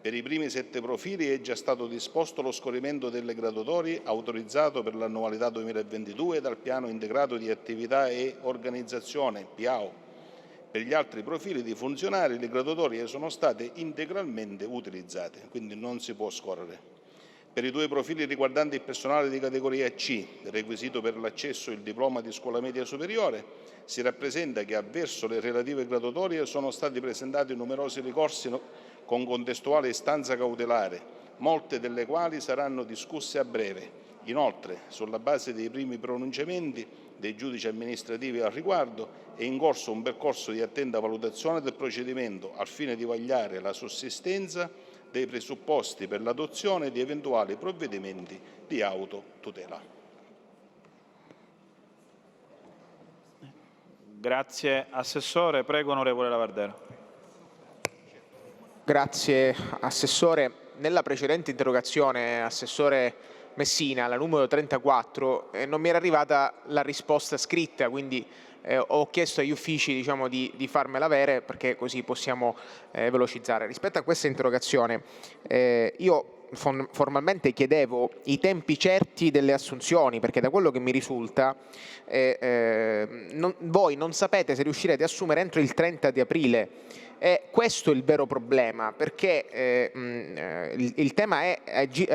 Per i primi 7 profili è già stato disposto lo scorrimento delle graduatorie autorizzato per l'annualità 2022 dal Piano Integrato di Attività e Organizzazione, PIAO. Per gli altri profili di funzionari le graduatorie sono state integralmente utilizzate, quindi non si può scorrere. Per i 2 profili riguardanti il personale di categoria C, requisito per l'accesso il diploma di scuola media superiore, si rappresenta che avverso le relative graduatorie sono stati presentati numerosi ricorsi con contestuale istanza cautelare, molte delle quali saranno discusse a breve. Inoltre, sulla base dei primi pronunciamenti dei giudici amministrativi al riguardo, è in corso un percorso di attenta valutazione del procedimento al fine di vagliare la sussistenza dei presupposti per l'adozione di eventuali provvedimenti di autotutela. Grazie Assessore. Prego onorevole Lavardera. Grazie Assessore. Nella precedente interrogazione, Assessore Messina, la numero 34, non mi era arrivata la risposta scritta, quindi ho chiesto agli uffici di farmela avere perché così possiamo velocizzare. Rispetto a questa interrogazione io formalmente chiedevo i tempi certi delle assunzioni, perché da quello che mi risulta voi non sapete se riuscirete a assumere entro il 30 di aprile. Questo è il vero problema, perché il tema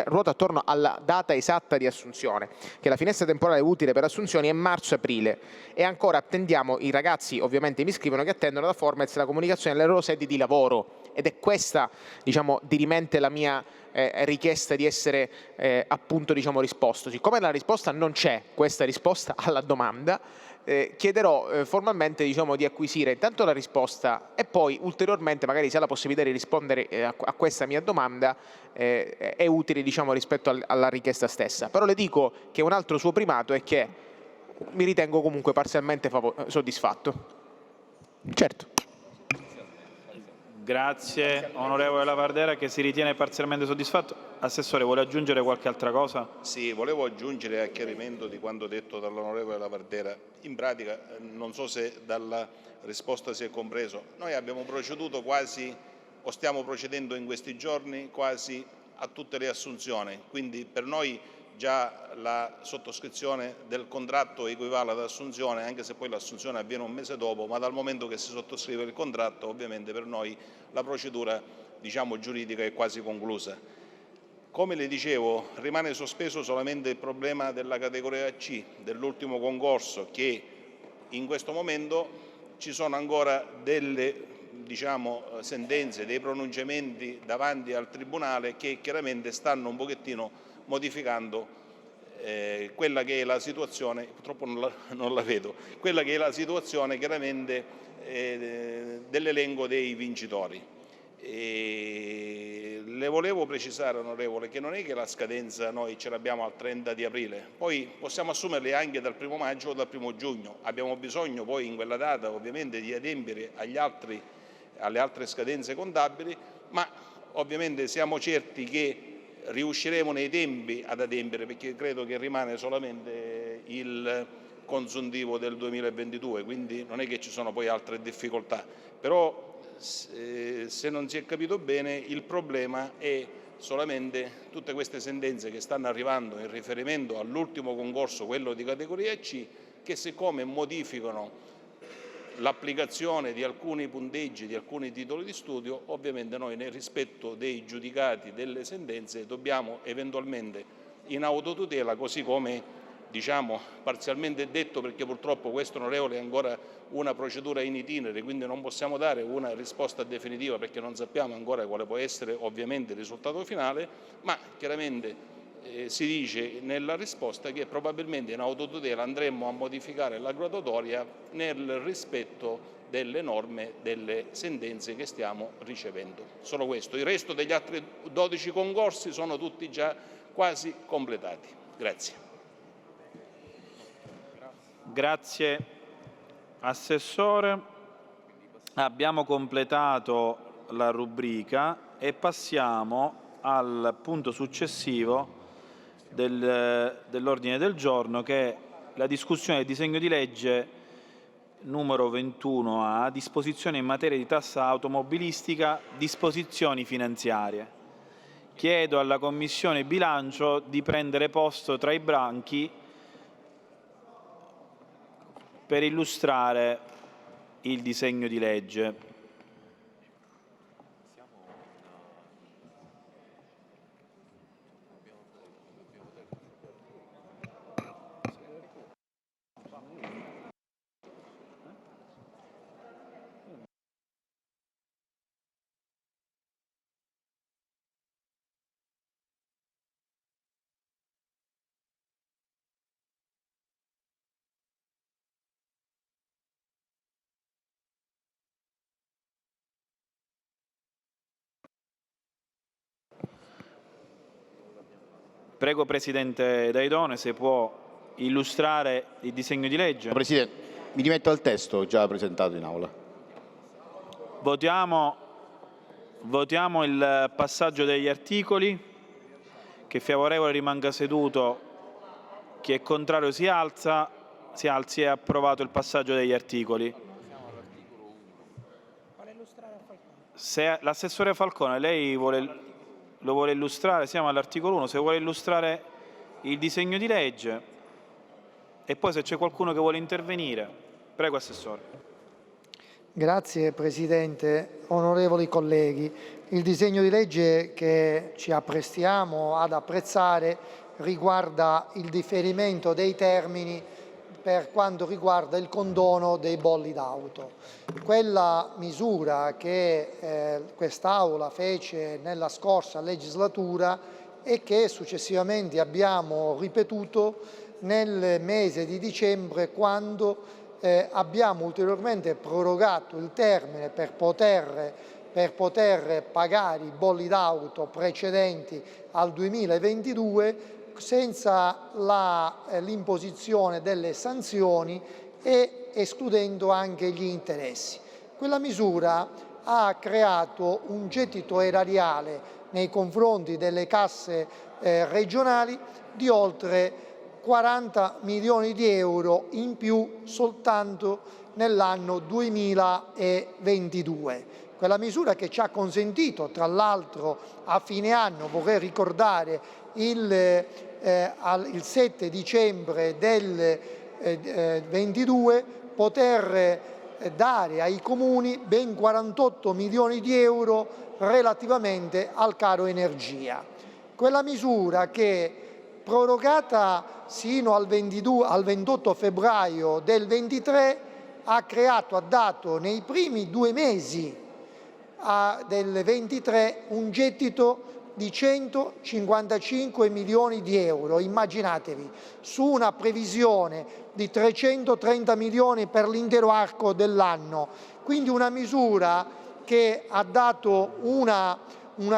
ruota attorno alla data esatta di assunzione, che la finestra temporale utile per assunzioni è marzo-aprile, e ancora attendiamo, i ragazzi ovviamente mi scrivono che attendono da Formez la comunicazione delle loro sedi di lavoro, ed è questa dirimente la mia richiesta di essere appunto risposto. Siccome la risposta non c'è, questa risposta alla domanda, chiederò formalmente di acquisire intanto la risposta e poi ulteriormente, magari se ha la possibilità di rispondere a questa mia domanda, è utile rispetto alla richiesta stessa. Però le dico che un altro suo primato è che mi ritengo comunque parzialmente soddisfatto. Certo. Grazie onorevole Lavardera, che si ritiene parzialmente soddisfatto. Assessore, vuole aggiungere qualche altra cosa? Sì, volevo aggiungere a chiarimento di quanto detto dall'onorevole Lavardera. In pratica, non so se dalla risposta si è compreso, noi abbiamo proceduto quasi, o stiamo procedendo in questi giorni, quasi a tutte le assunzioni, quindi per noi già la sottoscrizione del contratto equivale ad assunzione, anche se poi l'assunzione avviene un mese dopo, ma dal momento che si sottoscrive il contratto ovviamente per noi la procedura giuridica è quasi conclusa. Come le dicevo, rimane sospeso solamente il problema della categoria C, dell'ultimo concorso, che in questo momento ci sono ancora delle sentenze, dei pronunciamenti davanti al Tribunale che chiaramente stanno un pochettino modificando quella che è la situazione, purtroppo non la vedo, quella che è la situazione chiaramente dell'elenco dei vincitori. Le volevo precisare, onorevole, che non è che la scadenza noi ce l'abbiamo al 30 di aprile, poi possiamo assumerle anche dal 1° maggio o dal 1° giugno, abbiamo bisogno poi in quella data ovviamente di adempiere alle altre scadenze contabili, ma ovviamente siamo certi che riusciremo nei tempi ad adempiere, perché credo che rimane solamente il consuntivo del 2022, quindi non è che ci sono poi altre difficoltà. Però se non si è capito bene, il problema è solamente tutte queste sentenze che stanno arrivando in riferimento all'ultimo concorso, quello di categoria C, che siccome modificano l'applicazione di alcuni punteggi, di alcuni titoli di studio, ovviamente noi nel rispetto dei giudicati delle sentenze dobbiamo eventualmente in autotutela, così come parzialmente detto, perché purtroppo questo onorevole è ancora una procedura in itinere, quindi non possiamo dare una risposta definitiva perché non sappiamo ancora quale può essere ovviamente il risultato finale, ma chiaramente si dice nella risposta che probabilmente in autotutela andremo a modificare la graduatoria nel rispetto delle norme delle sentenze che stiamo ricevendo. Solo questo. Il resto degli altri 12 concorsi sono tutti già quasi completati. Grazie. Grazie Assessore. abbiamo completato la rubrica e passiamo al punto successivo dell'ordine del giorno, che è la discussione del disegno di legge numero 21A, disposizioni in materia di tassa automobilistica, disposizioni finanziarie. Chiedo alla Commissione Bilancio di prendere posto tra i banchi per illustrare il disegno di legge. Prego Presidente Daidone se può illustrare il disegno di legge. Presidente, mi rimetto al testo già presentato in aula. Votiamo il passaggio degli articoli. Chi è favorevole rimanga seduto, chi è contrario si alzi. È approvato il passaggio degli articoli. Se l'assessore Falcone, lei lo vuole illustrare? Siamo all'articolo 1, se vuole illustrare il disegno di legge e poi se c'è qualcuno che vuole intervenire. Prego Assessore. Grazie Presidente, onorevoli colleghi. Il disegno di legge che ci apprestiamo ad apprezzare riguarda il differimento dei termini per quanto riguarda il condono dei bolli d'auto. Quella misura che quest'Aula fece nella scorsa legislatura e che successivamente abbiamo ripetuto nel mese di dicembre, quando abbiamo ulteriormente prorogato il termine per poter pagare i bolli d'auto precedenti al 2022 senza l'imposizione delle sanzioni e escludendo anche gli interessi. Quella misura ha creato un gettito erariale nei confronti delle casse regionali di oltre 40 milioni di euro in più soltanto nell'anno 2022. Quella misura che ci ha consentito, tra l'altro a fine anno, vorrei ricordare il 7 dicembre del 22, poter dare ai comuni ben 48 milioni di euro relativamente al caro energia. Quella misura che, prorogata sino al 28 febbraio del 23, ha dato nei primi 2 mesi del 23 un gettito di 155 milioni di euro. Immaginatevi, su una previsione di 330 milioni per l'intero arco dell'anno. Quindi una misura che ha dato una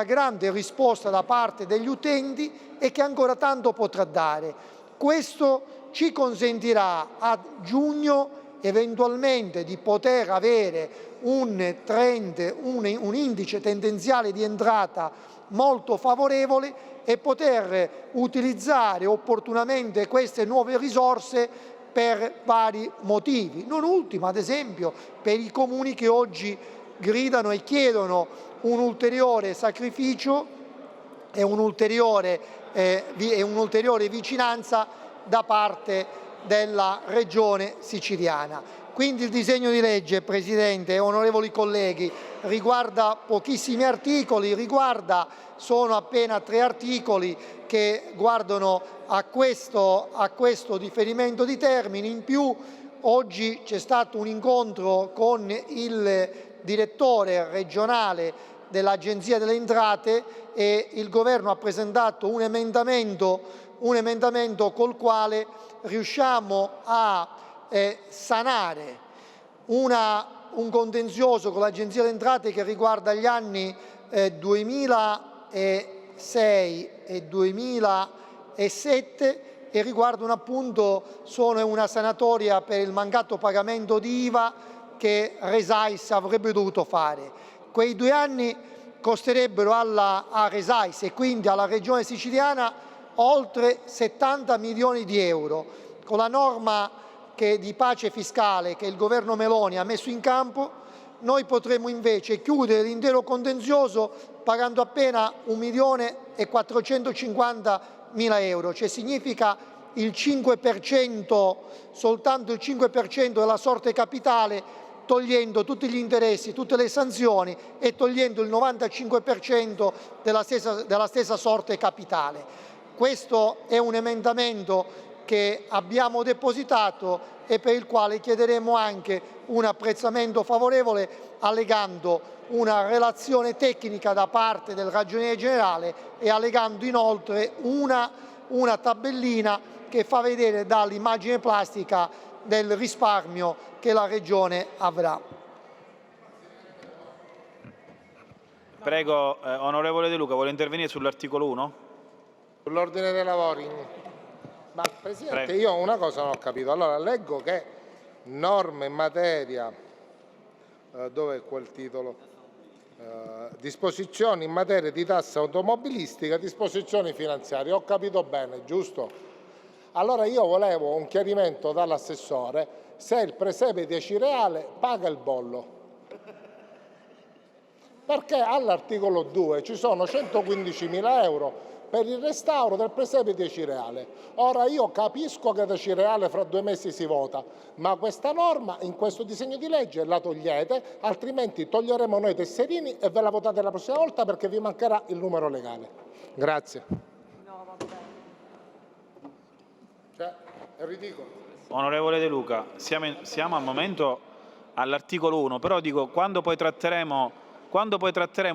grande risposta da parte degli utenti e che ancora tanto potrà dare. Questo ci consentirà a giugno eventualmente di poter avere un indice tendenziale di entrata molto favorevole e poter utilizzare opportunamente queste nuove risorse per vari motivi. Non ultimo, ad esempio, per i comuni che oggi gridano e chiedono un ulteriore sacrificio e un'ulteriore vicinanza da parte della Regione siciliana. Quindi il disegno di legge, Presidente e onorevoli colleghi, riguarda pochissimi articoli, sono appena 3 articoli che guardano a questo differimento di termini. In più oggi c'è stato un incontro con il direttore regionale dell'Agenzia delle Entrate e il Governo ha presentato un emendamento col quale riusciamo a sanare un contenzioso con l'Agenzia delle Entrate che riguarda gli anni 2006 e 2007 e riguardano appunto una sanatoria per il mancato pagamento di IVA che Resais avrebbe dovuto fare. Quei 2 anni costerebbero a Resais e quindi alla Regione siciliana oltre 70 milioni di euro. Con la norma di pace fiscale che il governo Meloni ha messo in campo, noi potremmo invece chiudere l'intero contenzioso pagando appena 1.450.000 euro, cioè significa il 5%, soltanto il 5% della sorte capitale, togliendo tutti gli interessi, tutte le sanzioni e togliendo il 95% della stessa sorte capitale. Questo è un emendamento che abbiamo depositato e per il quale chiederemo anche un apprezzamento favorevole, allegando una relazione tecnica da parte del Ragioniere Generale e allegando inoltre una tabellina che fa vedere dall'immagine plastica del risparmio che la Regione avrà. Prego, onorevole De Luca, vuole intervenire sull'articolo 1? Sull'ordine dei lavori. Ma Presidente, Prego. io una cosa non ho capito. Allora, leggo che norme in materia, dove è quel titolo? Disposizioni in materia di tassa automobilistica, disposizioni finanziarie. Ho capito bene, giusto? Allora io volevo un chiarimento dall'assessore se il presepe di Acireale paga il bollo. Perché all'articolo 2 ci sono 115.000 euro per il restauro del presepe di Acireale. Ora io capisco che ad Acireale fra 2 mesi si vota, ma questa norma in questo disegno di legge la togliete, altrimenti toglieremo noi tesserini e ve la votate la prossima volta perché vi mancherà il numero legale. Grazie. Cioè, è ridicolo. Onorevole De Luca, siamo al momento all'articolo 1, però dico quando poi tratteremo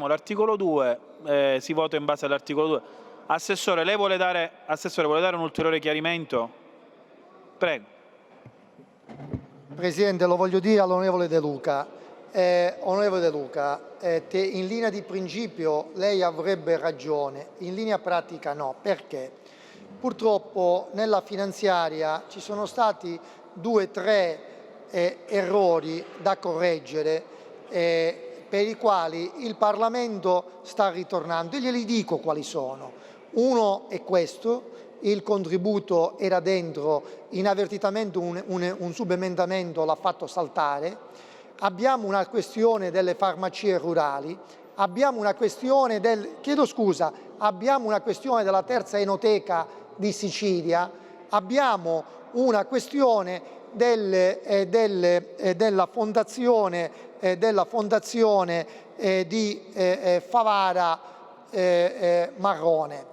l'articolo 2 si vota in base all'articolo 2. Assessore, lei vuole dare un ulteriore chiarimento? Prego. Presidente, lo voglio dire all'onorevole De Luca. Onorevole De Luca, in linea di principio lei avrebbe ragione, in linea pratica no. Perché? Purtroppo nella finanziaria ci sono stati 2 o 3 errori da correggere per i quali il Parlamento sta ritornando e glieli dico quali sono. Uno è questo: il contributo era dentro, inavvertitamente un subemendamento l'ha fatto saltare. Abbiamo una questione delle farmacie rurali, abbiamo una questione abbiamo una questione della terza enoteca di Sicilia, abbiamo una questione della fondazione di Favara Marrone.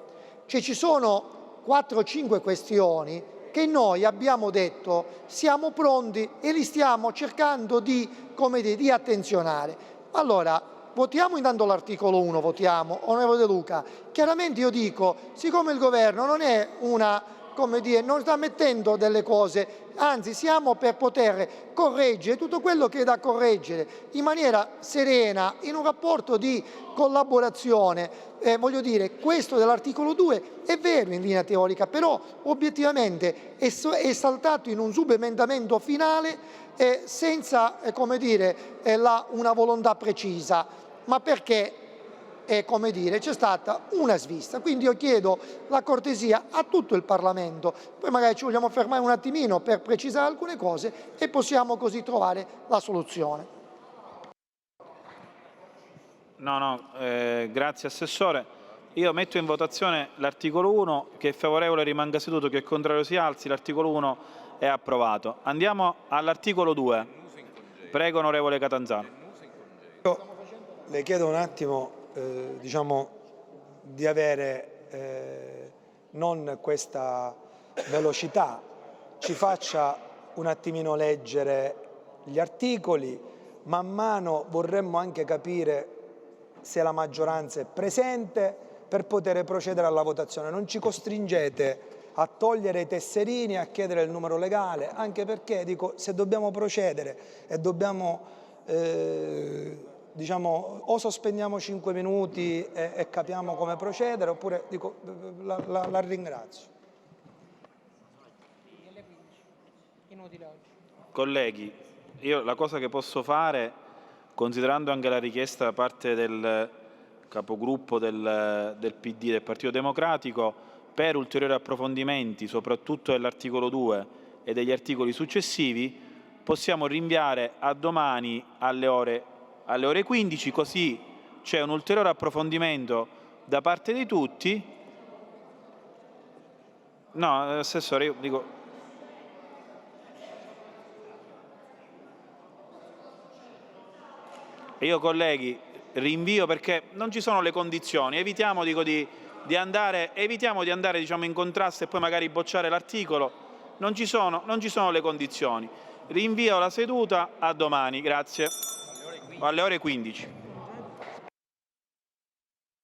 Cioè ci sono 4 o 5 questioni che noi abbiamo detto siamo pronti e li stiamo cercando di attenzionare. Allora, votiamo intanto l'articolo 1, votiamo, onorevole De Luca. Chiaramente io dico, siccome il governo non è non sta mettendo delle cose, anzi siamo per poter correggere tutto quello che è da correggere in maniera serena, in un rapporto di collaborazione. Voglio dire, questo dell'articolo 2 è vero in linea teorica, però obiettivamente è saltato in un subemendamento finale senza una volontà precisa, ma perché c'è stata una svista. Quindi io chiedo la cortesia a tutto il Parlamento, poi magari ci vogliamo fermare un attimino per precisare alcune cose e possiamo così trovare la soluzione. Grazie Assessore. Io metto in votazione l'articolo 1, chi è favorevole rimanga seduto, chi è contrario si alzi. L'articolo 1 è approvato. Andiamo all'articolo 2. Prego, onorevole Catanzaro. Le chiedo un attimo di avere non questa velocità, ci faccia un attimino leggere gli articoli, man mano vorremmo anche capire se la maggioranza è presente per poter procedere alla votazione. Non ci costringete a togliere i tesserini, a chiedere il numero legale, anche perché dico, se dobbiamo procedere e dobbiamo o sospendiamo 5 minuti e capiamo come procedere, oppure la ringrazio. Colleghi, io la cosa che posso fare, considerando anche la richiesta da parte del capogruppo del PD, del Partito Democratico, per ulteriori approfondimenti, soprattutto dell'articolo 2 e degli articoli successivi, possiamo rinviare a domani alle ore 15, così c'è un ulteriore approfondimento da parte di tutti. No, Assessore, io dico... Io, colleghi, rinvio perché non ci sono le condizioni. Evitiamo, dico, di andare diciamo, in contrasto e poi magari bocciare l'articolo. Non ci sono le condizioni. Rinvio la seduta a domani, grazie. Alle ore 15.